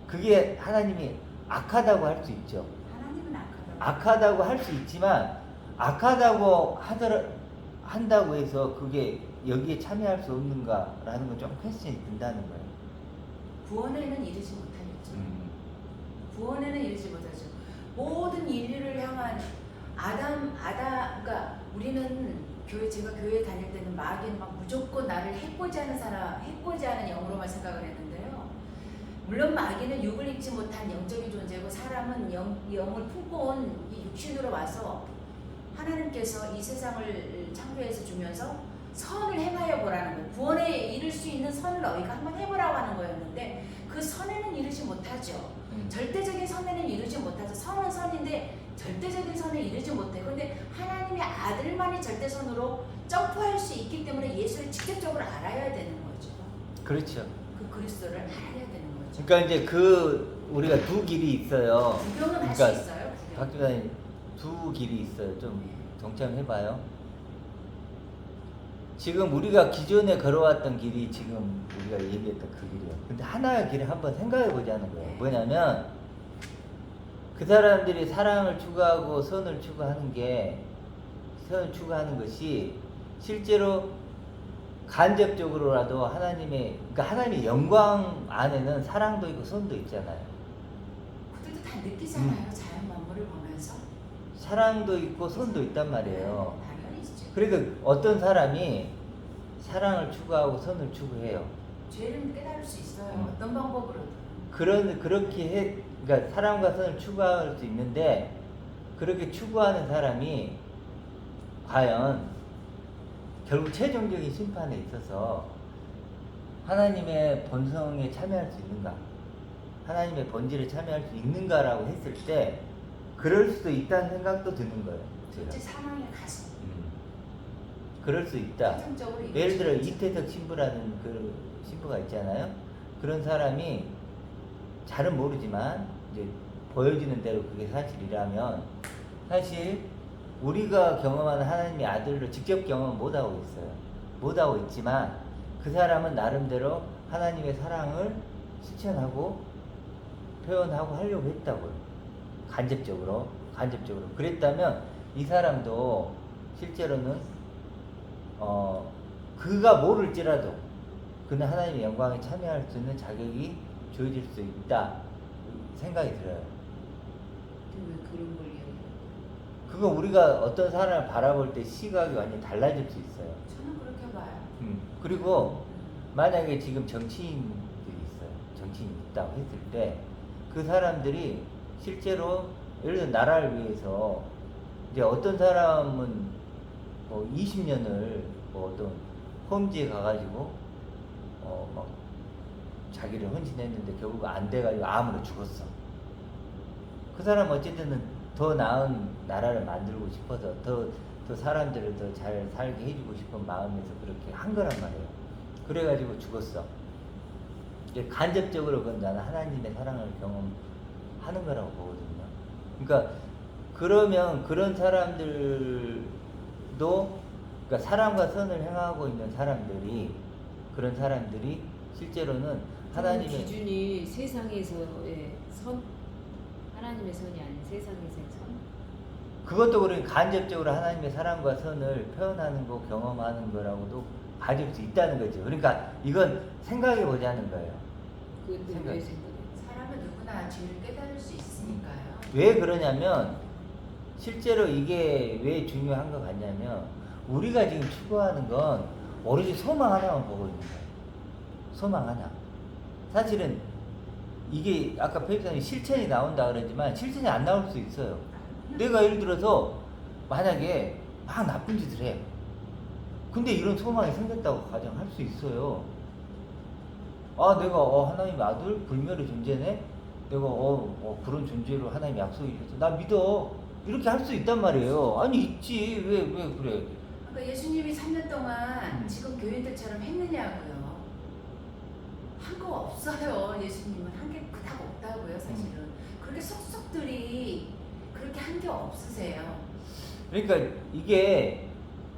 그게 하나님이 악하다고 할 수 있죠. 하나님은 악하다고. 악하다고 할 수 있지만 악하다고 한다고 해서 그게 여기에 참여할 수 없는가라는 건 좀 퀘스천이 든다는 거예요. 구원에는 이르지 못하겠죠. 구원에는 이르지 못하죠. 모든 인류를 향한 그러니까 우리는 제가 교회 다닐 때는 마귀는 막 무조건 나를 해코지 하는 영으로만 생각을 했는데요. 물론 마귀는 육을 입지 못한 영적인 존재고 사람은 영을 품고 온 이 육신으로 와서 하나님께서 이 세상을 창조해서 주면서 선을 행하여 보라는 거예요. 구원에 이를 수 있는 선을 너희가 한번 해보라고 하는 거였는데 그 선에는 이르지 못하죠. 절대적인 선에는 이르지 못하죠. 선은 선인데 절대적인 선에 이르지 못해. 그런데 하나님의 아들만이 절대선으로 점프할 수 있기 때문에 예수를 직접적으로 알아야 되는 거죠. 그렇죠. 그 그리스도를 알아야 되는 거죠. 그러니까 이제 우리가 두 길이 있어요. 구경은 할 수 그러니까 있어요. 구경. 박 교사님 두 길이 있어요. 좀 동참해봐요. 지금 우리가 기존에 걸어왔던 길이 지금 우리가 얘기했던 그 길이에요. 근데 하나의 길을 한번 생각해보자는 거예요. 뭐냐면 그 사람들이 사랑을 추구하고 선을 추구하는 것이 실제로 간접적으로라도 그러니까 하나님의 영광 안에는 사랑도 있고 선도 있잖아요. 그들도 다 느끼잖아요. 자연 만물을 보면서. 사랑도 있고 선도 있단 말이에요. 당연히 있죠. 그래도 어떤 사람이 사랑을 추구하고 선을 추구해요. 죄를 깨달을 수 있어요. 어떤 방법으로든. 그러니까 사랑과 선을 추구할 수 있는데 그렇게 추구하는 사람이 과연 결국 최종적인 심판에 있어서 하나님의 본성에 참여할 수 있는가? 하나님의 본질에 참여할 수 있는가라고 했을 때 그럴 수도 있다는 생각도 드는 거예요. 실제 사랑의 가슴. 그럴 수 있다. 최종적으로 예를 들어 이루어지죠. 이태석 신부라는 그 신부가 있잖아요. 그런 사람이 잘은 모르지만 이제 보여지는 대로 그게 사실이라면 사실 우리가 경험하는 하나님의 아들로 직접 경험 못하고 있어요. 못하고 있지만 그 사람은 나름대로 하나님의 사랑을 실천하고 표현하고 하려고 했다고요. 간접적으로. 그랬다면 이 사람도 실제로는 그가 모를지라도 그는 하나님의 영광에 참여할 수 있는 자격이 주어질 수 있다 생각이 들어요. 왜 그런 걸 얘기해요? 그거 우리가 어떤 사람을 바라볼 때 시각이 완전히 달라질 수 있어요. 저는 그렇게 봐요. 그리고 만약에 지금 정치인들이 있어요. 정치인이 있다고 했을 때 그 사람들이 실제로 예를 들어 나라를 위해서 이제 어떤 사람은 뭐 20년을 뭐 어떤 험지에 가가지고 막 자기를 헌신했는데 결국 안 돼가지고 암으로 죽었어. 그 사람 어쨌든 더 나은 나라를 만들고 싶어서 더 사람들을 더 잘 살게 해주고 싶은 마음에서 그렇게 한 거란 말이에요. 그래가지고 죽었어. 이게 간접적으로 그건 나는 하나님의 사랑을 경험하는 거라고 보거든요. 그러니까 그러면 그런 사람들도 그러니까 사랑과 선을 행하고 있는 그런 사람들이 실제로는 하나님의 기준이 세상에서의 선, 하나님의 선이 아닌 세상에서의 선. 그것도 그러니 간접적으로 하나님의 사랑과 선을 표현하는 거 경험하는 거라고도 봐줄 수 있다는 거죠. 그러니까 이건 생각해 보자는 거예요. 그런데 왜 생각해? 사람은 누구나 죄를 깨달을 수 있으니까요. 왜 그러냐면 실제로 이게 왜 중요한 것 같냐면 우리가 지금 추구하는 건 오로지 소망 하나만 보고 있는 거예요. 소망 하나. 사실은 이게 아까 페이스님 실천이 나온다 그러지만 실천이 안 나올 수 있어요. 내가 예를 들어서 만약에 막 나쁜 짓을 해. 근데 이런 소망이 생겼다고 가정할 수 있어요. 아, 내가 하나님의 아들 불멸의 존재네. 내가 그런 존재로 하나님 약속이 있어. 나 믿어. 이렇게 할 수 있단 말이에요. 아니 있지. 왜 그래? 그러니까 예수님이 3년 동안 지금 교인들처럼 했느냐고요. 한 거 없어요. 예수님은 한 게 그닥 없다고요, 사실은. 그렇게 속속들이 그렇게 한 게 없으세요. 그러니까 이게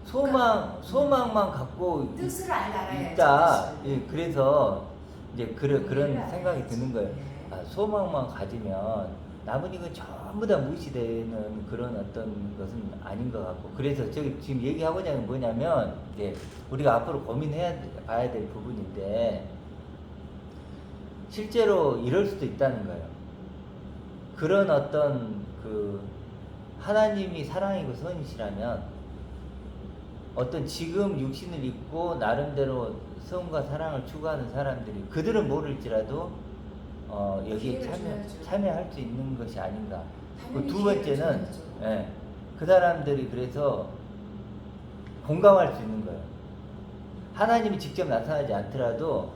소망만 갖고 뜻을 알아야죠. 있다. 뜻을. 예, 그래서 이제 그런 알아야지. 생각이 드는 거예요. 네. 아, 소망만 가지면 남은 이건 전부 다 무시되는 그런 어떤 것은 아닌 것 같고, 그래서 저기 지금 얘기하고자 하는 건 뭐냐면, 이제 우리가 앞으로 봐야 될 부분인데, 실제로 이럴 수도 있다는 거예요. 그런 어떤 하나님이 사랑이고 선이시라면, 어떤 지금 육신을 입고 나름대로 성과 사랑을 추구하는 사람들이, 그들은 모를지라도 여기에 기회를 줘야죠. 참여할 수 있는 것이 아닌가. 당연히 두 기회를 번째는 줘야죠. 그 사람들이 그래서 공감할 수 있는 거예요. 하나님이 직접 나타나지 않더라도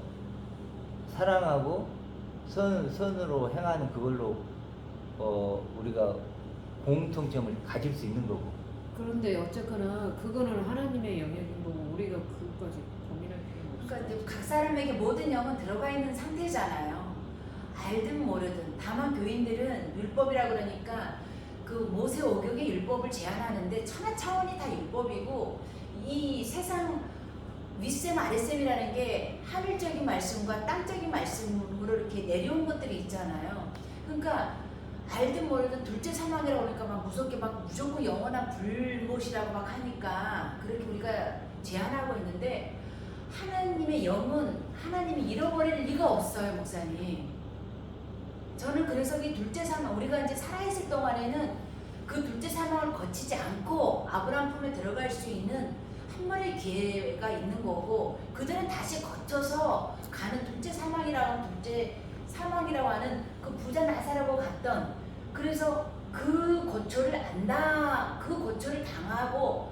사랑하고 선으로 행하는 그걸로 우리가 공통점을 가질 수 있는 거고. 그런데 어쨌거나 그거는 하나님의 영역인 거고 우리가 그것까지 고민할 필요는 없어요. 그러니까 각 사람에게 모든 영은 들어가 있는 상태잖아요. 알든 모르든. 다만 교인들은 율법이라 그러니까 그 모세 오경의 율법을 제한하는데 천하차원이 다 율법이고, 이 세상 윗셈 아랫셈이라는 게 하늘적인 말씀과 땅적인 말씀으로 이렇게 내려온 것들이 있잖아요. 그러니까 알든 모르든 둘째 사망이라고 그러니까 막 무섭게 막 무조건 영원한 불못이라고 막 하니까 그렇게 우리가 제한하고 있는데, 하나님의 영은 하나님이 잃어버릴 리가 없어요, 목사님. 저는 그래서 이 둘째 사망, 우리가 이제 살아있을 동안에는 그 둘째 사망을 거치지 않고 아브라함 품에 들어갈 수 있는 한 번의 기회가 있는 거고, 그들은 다시 거쳐서 가는 둘째 사망이라고 하는 그 부자 나사라고 갔던, 그래서 그 고초를 그 고초를 당하고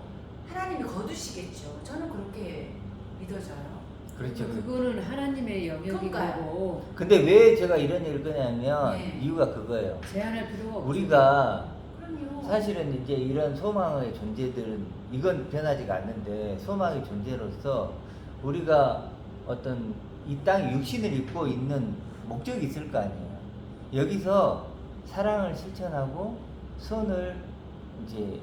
하나님이 거두시겠죠. 저는 그렇게 믿어져요. 그렇죠. 그거는 하나님의 영역인 그러니까요. 거고 근데 왜 제가 이런 얘기를 꺼냐면, 네. 이유가 그거예요. 제한할 필요가 없어요. 우리가 그럼요. 사실은 이제 이런 소망의 존재들은, 이건 변하지가 않는데, 소망의 존재로서 우리가 어떤 이 땅에 육신을 입고 있는 목적이 있을 거 아니에요. 여기서 사랑을 실천하고 선을 이제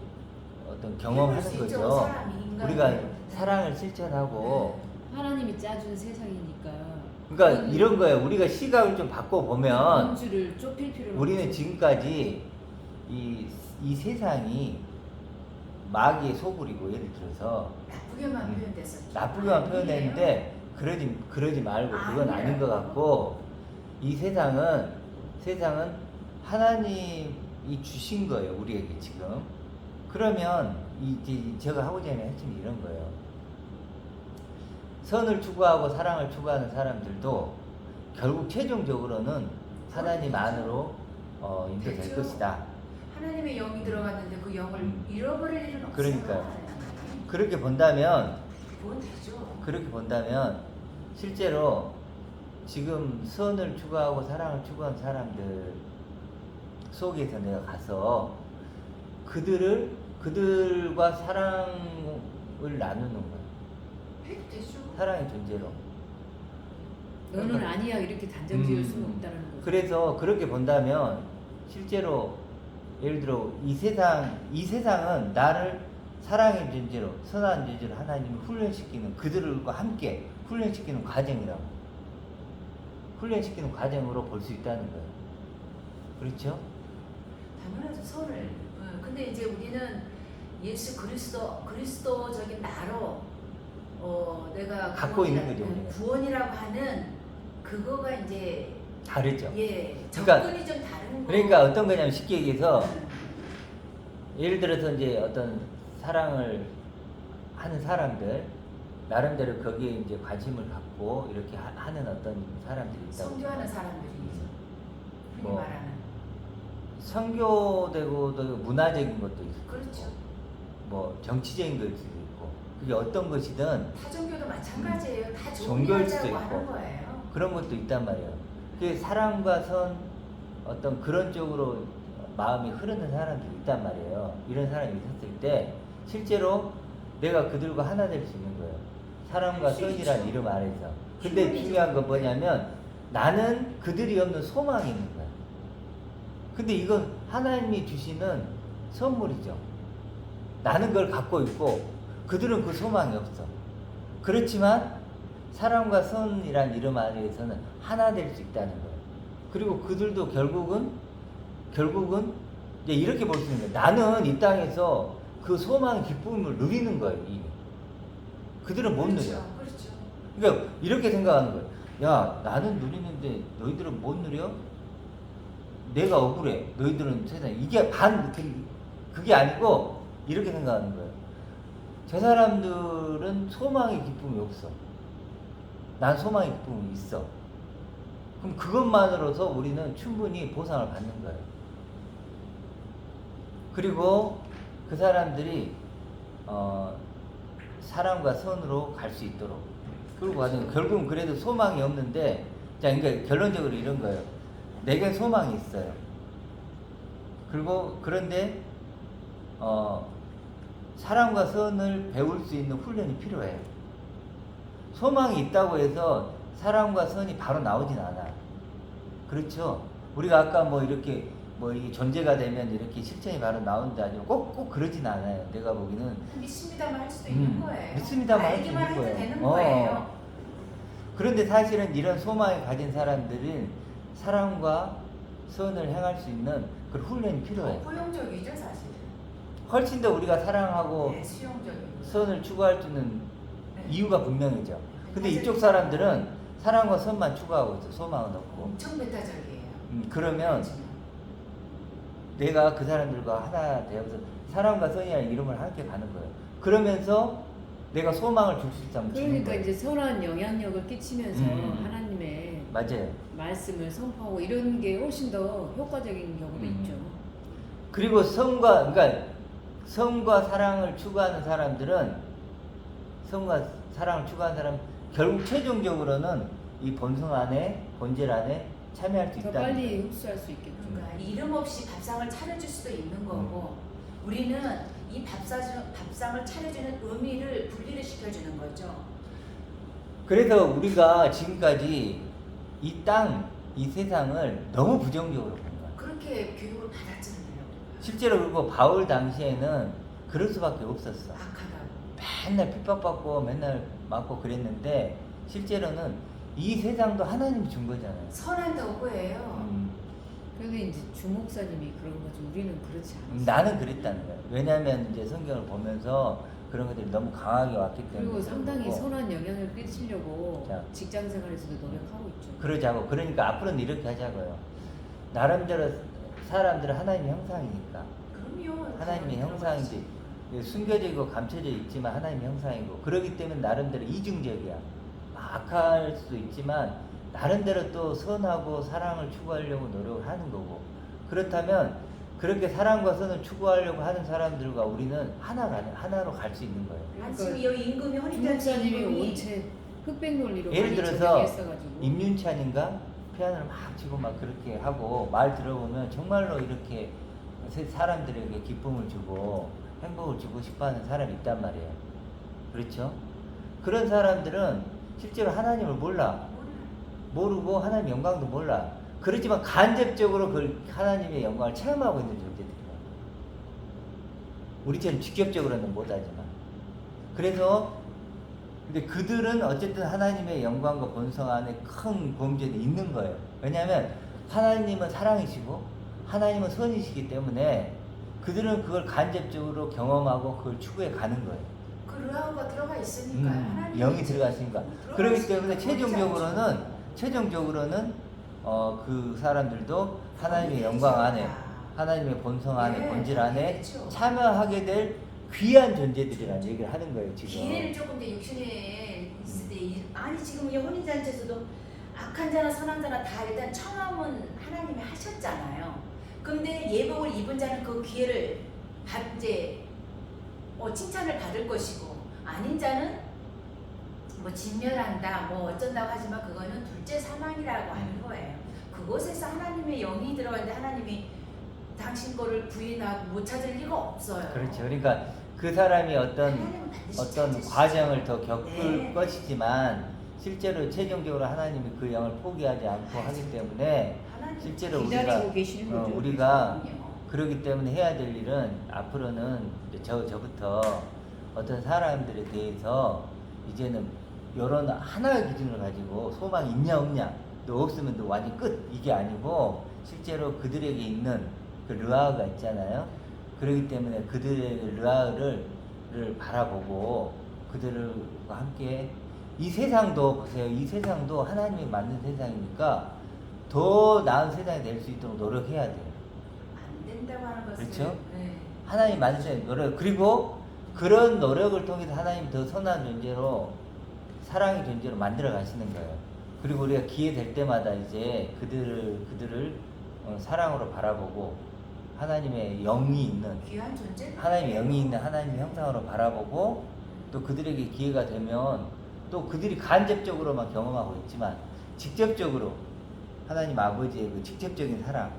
어떤 경험하는 그럴 수 있죠, 거죠. 사람이, 인간이. 우리가 사랑을 실천하고, 하나님이 짜준 세상이니까 그러니까 이런 거예요. 우리가 시각을 좀 바꿔보면, 범주를 좁힐 필요는 우리는 없어요. 지금까지 이 세상이 마귀의 소굴이고, 예를 들어서 나쁘게만 표현됐었죠. 나쁘게만 아니에요. 표현했는데, 그러지 말고 그건 아닌 것 같고, 이 세상은 하나님이 주신 거예요, 우리에게 지금. 그러면 제가 하고자 하는 핵심이 이런 거예요. 선을 추구하고 사랑을 추구하는 사람들도 결국 최종적으로는 하나님 안으로 인도될 그렇죠. 것이다. 하나님의 영이 들어갔는데 그 영을 잃어버릴 일은 없어요. 그러니까요. 그렇게 본다면 그건 되죠. 그렇게 본다면 실제로 지금 선을 추구하고 사랑을 추구하는 사람들 속에서 내가 가서 그들과 사랑을 나누는 거예요. 해도 되죠. 사랑의 존재로. 너는 아니야 이렇게 단정 지을 수는 없다는 거죠. 그래서 그렇게 본다면 실제로 예를 들어 이 세상은 나를 사랑의 존재로, 선한 존재로 하나님이 훈련시키는, 그들과 함께 훈련시키는 과정이라고. 훈련시키는 과정으로 볼 수 있다는 거예요. 그렇죠? 당연하죠, 선을. 근데 이제 우리는 예수 그리스도적인 나로 내가 갖고 있는 거죠, 우리가. 구원이라고 하는 그거가 이제 다르죠. 예, 그러니까- 접근이 좀 다른 거. 그러니까 어떤 거냐면 쉽게 얘기해서 예를 들어서 이제 어떤 사랑을 하는 사람들 나름대로 거기에 이제 관심을 갖고 이렇게 하는 어떤 사람들이 있다고. 선교하는 사람들이죠. 흔히 뭐, 말하는. 선교되고도 문화적인 것도 있고, 그렇죠. 뭐 정치적인 것일 수도 있고 그게 어떤 것이든 타종교도 마찬가지예요. 다 종교일 수도 존귀하자고 하는 있고. 거예요. 그런 것도 있단 말이에요. 그 사랑과 선 어떤 그런 쪽으로 마음이 흐르는 사람들이 있단 말이에요. 이런 사람이 있었을 때 실제로 내가 그들과 하나 될 수 있는 거예요. 사랑과 할수 선이라는 있죠. 이름 아래서. 근데 충분히 중요한 건 좀- 뭐냐면 나는 그들이 없는 소망이 있는 거야. 근데 이건 하나님이 주시는 선물이죠. 나는 그걸 갖고 있고 그들은 그 소망이 없어. 그렇지만 사랑과 선이란 이름 아래에서는 하나 될 수 있다는 거예요. 그리고 그들도 결국은 이제 이렇게 볼 수 있는 거예요. 나는 이 땅에서 그 소망 기쁨을 누리는 거예요. 이미. 그들은 못 누려. 그렇죠. 그러니까 이렇게 생각하는 거예요. 야, 나는 누리는데 너희들은 못 누려? 내가 억울해. 너희들은 세상에 이게 그게 아니고 이렇게 생각하는 거예요. 저 사람들은 소망의 기쁨이 없어. 난 소망의 기쁨이 있어. 그럼 그것만으로서 우리는 충분히 보상을 받는 거예요. 그리고 그 사람들이 사랑과 선으로 갈 수 있도록. 그리고 결국은 그래도 소망이 없는데, 자, 그러니까 결론적으로 이런 거예요. 내게 소망이 있어요. 그리고 그런데 사랑과 선을 배울 수 있는 훈련이 필요해요. 소망이 있다고 해서 사랑과 선이 바로 나오진 않아. 그렇죠? 우리가 아까 뭐 이렇게 이 존재가 되면 이렇게 실천이 바로 나온다 아니면 꼭 그러진 않아요. 내가 보기는 믿습니다만 할 수도 있는 거예요. 믿습니다만 할 수 있는 알기만 해도 거예요. 되는 거예요. 그런데 사실은 이런 소망을 가진 사람들은 사랑과 선을 행할 수 있는 그런 훈련이 필요해요. 포용적이죠, 사실은. 훨씬 더 우리가 사랑하고 네, 수용적이고. 선을 추구할 수 있는 네. 이유가 분명해져. 근데 이쪽 사람들은 사랑과 선만 추구하고 있어. 소망은 없고. 엄청 배타적이에요. 그러면 내가 그 사람들과 하나 되어서 사랑과 선이라는 이름을 함께 가는 거예요. 그러면서 내가 소망을 줄 수 있다면 주는 그러니까 거예요. 이제 선한 영향력을 끼치면서 하나님의 맞아요. 말씀을 선포하고 이런 게 훨씬 더 효과적인 경우도 있죠. 그리고 성과 사랑을 추구하는 사람들은 결국 최종적으로는 이 본질 안에 참여할 수 더 있다는 빨리 거예요. 흡수할 수 있겠죠. 그러니까 이름 없이 밥상을 차려줄 수도 있는 거고 우리는 이 밥상을 차려주는 의미를 분리를 시켜주는 거죠. 그래서 우리가 지금까지 이 세상을 너무 부정적으로 본 거야. 그렇게 교육을 받았잖아요. 실제로 그리고 바울 당시에는 그럴 수밖에 없었어. 악하다고. 맨날 핍박받고 맨날 맞고 그랬는데 실제로는 이 세상도 하나님이 준 거잖아요. 선한 덕후예요. 그런데 이제 주 목사님이 그런 거지 우리는 그렇지 않았어요. 나는 그랬다는 거예요. 왜냐하면 이제 성경을 보면서 그런 것들이 너무 강하게 왔기 때문에. 그리고 상당히 그런 거고. 선한 영향을 끼치려고 자. 직장 생활에서도 노력하고 있죠. 그러자고. 그러니까 앞으로는 이렇게 하자고요. 나름대로 사람들은 하나님의 형상이니까. 그럼요. 하나님의 형상인지 숨겨져 있고 감춰져 있지만 하나님의 형상이고 그렇기 때문에 나름대로 이중적이야. 악할 수도 있지만 나름대로 또 선하고 사랑을 추구하려고 노력을 하는 거고 그렇다면 그렇게 사랑과 선을 추구하려고 하는 사람들과 우리는 하나로 갈 수 있는 거예요. 지금 여기 임금이 주 허니단지 목사님이 임금이 온체 흑백 논리로 예를 많이 들어서 적용했어가지고 임윤찬인가 피아노를 막 치고 막 그렇게 하고 말 들어보면 정말로 이렇게 사람들에게 기쁨을 주고 행복을 주고 싶어하는 사람이 있단 말이에요. 그렇죠? 그런 사람들은 실제로 하나님을 모르고 하나님의 영광도 몰라. 그렇지만 간접적으로 그 하나님의 영광을 체험하고 있는 존재들이에요. 우리처럼 직접적으로는 못하지만. 그래서 근데 그들은 어쨌든 하나님의 영광과 본성 안에 큰 범죄는 있는 거예요. 왜냐하면 하나님은 사랑이시고 하나님은 선이시기 때문에 그들은 그걸 간접적으로 경험하고 그걸 추구해 가는 거예요. 그 르하우가 들어가 있으니까 하나님이 영이 들어갔으니까. 들어가 그렇기 있으니까 때문에 최종적으로는 그 사람들도 하나님의 영광 안에 하나님의 본성 안에 네, 본질 안에 그렇죠. 참여하게 될 귀한 존재들이라는 얘기를 하는 거예요 지금. 기회를 조금 더 육신에 있을 때 아니 지금 이 혼인잔치에서도 악한 자나 선한 자나 다 일단 청함은 하나님이 하셨잖아요. 근데 예복을 입은 자는 그 기회를 이제 칭찬을 받을 것이고 아닌 자는 뭐 진멸한다 뭐 어쩐다고 하지만 그거는 둘째 사망이라고 하는 거예요. 그곳에서 하나님의 영이 들어가는데 하나님이 당신 거를 부인하고 못 찾을 리가 없어요. 그렇죠. 그러니까 그 사람이 하나님은 반드시 어떤 찾으시죠. 과정을 더 겪을 네. 것이지만 실제로 최종적으로 하나님이 그 영을 포기하지 않고 하기 때문에 하나님 실제로 기다리고 계시는 거죠. 우리가 그럼요. 그렇기 때문에 해야 될 일은 앞으로는 이제 저부터 어떤 사람들에 대해서 이제는 이런 하나의 기준을 가지고 소망이 있냐 없냐 너 없으면 너 완전 끝 이게 아니고 실제로 그들에게 있는 그 르아가 있잖아요. 그렇기 때문에 그들의 르아를 바라보고 그들과 함께 이 세상도 보세요. 이 세상도 하나님이 만든 세상이니까 더 나은 세상이 될 수 있도록 노력해야 돼요. 안 된다고 하는 것을 그렇죠? 네. 하나님 만든 세상 노력 그리고 그런 노력을 통해서 하나님 더 선한 존재로 사랑의 존재로 만들어 가시는 거예요. 그리고 우리가 기회 될 때마다 이제 그들을 사랑으로 바라보고 하나님의 영이 있는 귀한 존재. 하나님의 영이 있는 하나님의 형상으로 바라보고 또 그들에게 기회가 되면 또 그들이 간접적으로만 경험하고 있지만 직접적으로 하나님 아버지의 그 직접적인 사랑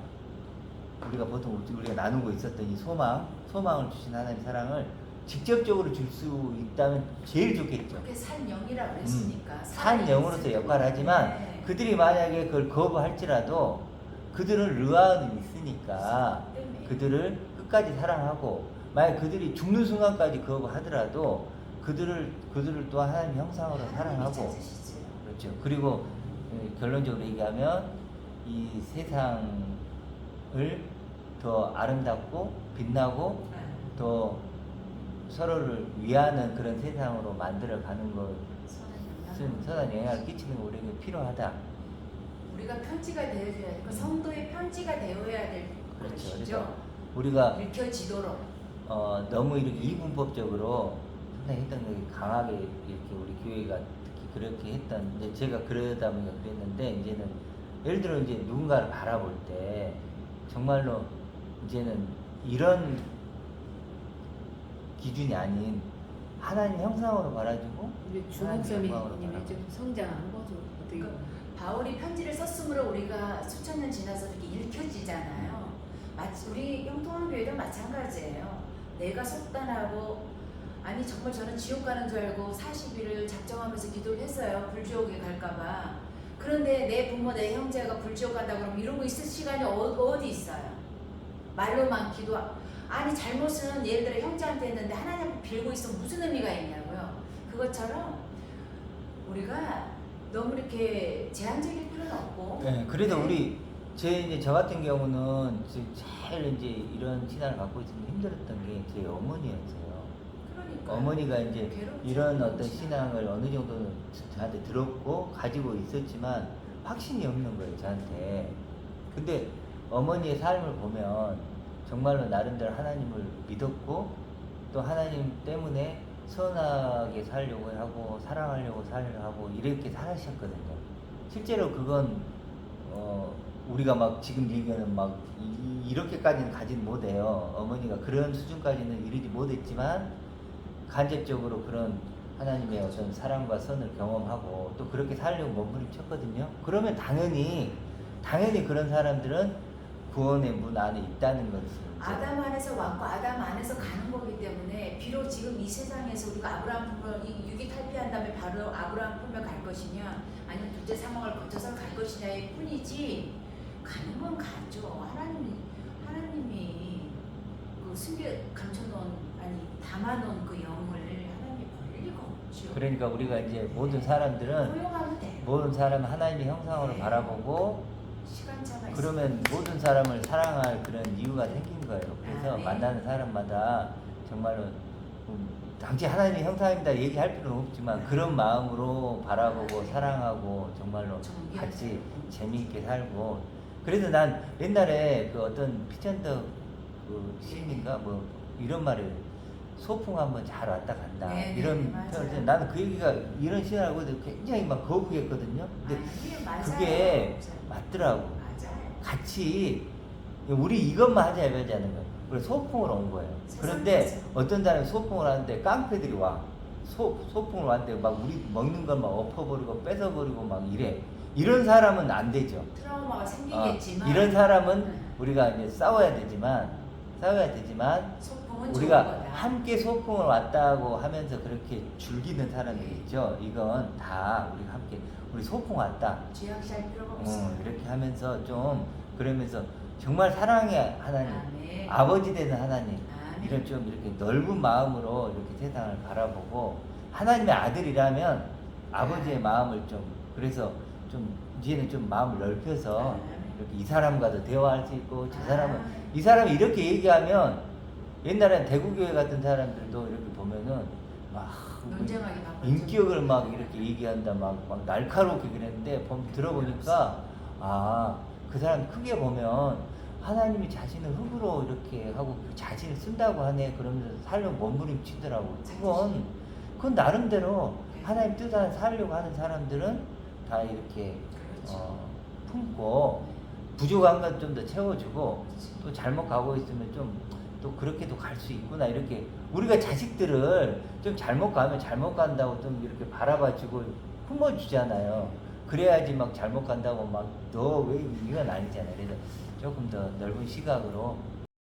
우리가 보통 우리가 나누고 있었던 이 소망을 주신 하나님의 사랑을 직접적으로 줄 수 있다면 제일 좋겠죠. 그렇게 산 영이라고 그랬으니까. 산 영으로서 역할을 하지만 네. 그들이 만약에 그걸 거부할지라도 그들은 르아는 있으니까 때문에. 그들을 끝까지 사랑하고 만약 그들이 죽는 순간까지 거부하더라도 그들을 또 하나님 형상으로 하나님이 사랑하고 찾으시죠. 그렇죠. 그리고 결론적으로 얘기하면 이 세상을 더 아름답고 빛나고 네. 더 서로를 위하는 그런 세상으로 만들어가는 선한 선한 영향을 끼치는 거 우리에게 필요하다. 우리가 편지가 되어줘야 되고 성도의 편지가 되어야 될 그렇죠. 것이죠. 그래서 우리가 읽혀지도록. 너무 이렇게 이분법적으로 상당히 했던 게 강하게 이렇게 우리 교회가 특히 그렇게 했던 이제 제가 그러다 보니까 그랬는데 이제는 예를 들어 이제 누군가를 바라볼 때 정말로 이제는 이런 기준이 아닌 하나님 형상으로 바라주고 우리 하나님 주목사님이 영광으로 좀 바라보고. 성장한 거죠. 어떻게 보면. 바울이 편지를 썼으므로 우리가 수천 년 지나서 이렇게 읽혀지잖아요. 마치 우리 영통한교회도 마찬가지예요. 내가 속단하고 아니 정말 저는 지옥 가는 줄 알고 40일을 작정하면서 기도를 했어요. 불지옥에 갈까봐. 그런데 내 부모 내 형제가 불지옥 간다 그러면 이러고 있을 시간이 어디 있어요. 말로만 기도 아니 잘못은 예를 들어 형제한테 했는데 하나님 빌고 있으면 무슨 의미가 있냐고요. 그것처럼 우리가 너무 이렇게 제한적일 필요는 없고. 네, 그래도 우리 이제 저 같은 경우는 제일 이제 이런 신앙을 갖고 있으면 힘들었던 게 제 어머니였어요. 그러니까 어머니가 이제 괴롭죠. 이런 어떤 신앙을 어느 정도는 저한테 들었고 가지고 있었지만 확신이 없는 거예요, 저한테. 근데 어머니의 삶을 보면 정말로 나름대로 하나님을 믿었고 또 하나님 때문에 선하게 살려고 하고 사랑하려고 살려고 이렇게 살아셨거든요. 실제로 그건 우리가 막 지금 얘기하는 막 이렇게까지는 가진 못해요. 어머니가 그런 수준까지는 이르지 못했지만 간접적으로 그런 하나님의 어떤 사랑과 선을 경험하고 또 그렇게 살려고 몸부림쳤거든요. 그러면 당연히 그런 사람들은 구원의 문 안에 있다는 것을 아담 안에서 왔고 아담 안에서 가는 거기 때문에 비록 지금 이 세상에서 우리가 아브라함 품을 육이 탈피한 다음에 바로 아브라함 품에 갈 것이냐 아니면 둘째 사망을 거쳐서 갈 것이냐의 뿐이지 가는 건 가죠. 하나님이 그 숨겨 감춰놓은 아니 담아놓은 그 영을 하나님이 버릴 리가 없죠. 그러니까 우리가 이제 모든 사람들은 허용하면 돼요. 모든 사람은 하나님의 형상으로 네. 바라보고 시간차가 있어요. 그러면 모든 사람을 사랑할 그런 이유가 생긴 거예요. 그래서 네. 만나는 사람마다 정말로 당시 하나님의 형상입니다 얘기할 필요는 없지만 그런 마음으로 바라보고 네. 사랑하고 정말로 정비하죠. 같이 재미있게 살고 그래서 난 옛날에 그 어떤 피천덕 그 시인인가 뭐 이런 말을 소풍 한번 잘 왔다 간다 네, 이런 맞아요. 표현을 나는 그 얘기가 이런 시인을 알고 굉장히 막 거북했거든요. 근데 아니, 맞아요. 그게 맞아요. 맞더라고. 맞아요. 같이 우리 이것만 하자는 거예요. 우리 소풍을 온 거예요. 그런데 어떤 사람이 소풍을 하는데 깡패들이 와. 소풍을 왔는데 막 우리 먹는 걸 막 엎어버리고 뺏어버리고 막 이래. 이런 사람은 안 되죠. 트라우마가 생기겠지만 이런 사람은 네. 우리가 이제 싸워야 되지만 소풍은 우리가 좋은 거다. 함께 소풍을 왔다고 하면서 그렇게 즐기는 사람들이 있죠. 이건 다 우리가 함께 우리 소풍 왔다. 죄악시할 필요가 없어요. 이렇게 하면서 좀 그러면서 정말 사랑의 하나님, 아멘. 아버지 되는 하나님 아멘. 이런 좀 이렇게 넓은 마음으로 이렇게 세상을 바라보고 하나님의 아들이라면 아버지의 마음을 좀 그래서 좀 이제는 좀 마음을 넓혀서 이렇게 이 사람과도 대화할 수 있고 저 사람은 이 사람이 이렇게 얘기하면 옛날엔 대구교회 같은 사람들도 이렇게 보면은 막 논쟁하기 바빴죠. 인격을 막 이렇게 얘기한다 막 날카롭게 그랬는데 들어보니까 그 사람 크게 보면 하나님이 자신을 흙으로 이렇게 하고 그 자신을 쓴다고 하네 그러면서 살려고 몸부림치더라고. 그건 나름대로 하나님 뜻 안에 살려고 하는 사람들은 다 이렇게 그렇죠. 품고 부족한 건 좀 더 채워주고 또 잘못 가고 있으면 좀 또 그렇게도 갈 수 있구나 이렇게 우리가 자식들을 좀 잘못 가면 잘못 간다고 좀 이렇게 바라봐주고 품어주잖아요. 그래야지 막 잘못 간다고 막 너 왜 이건 아니잖아요. 그래서 조금 더 넓은 시각으로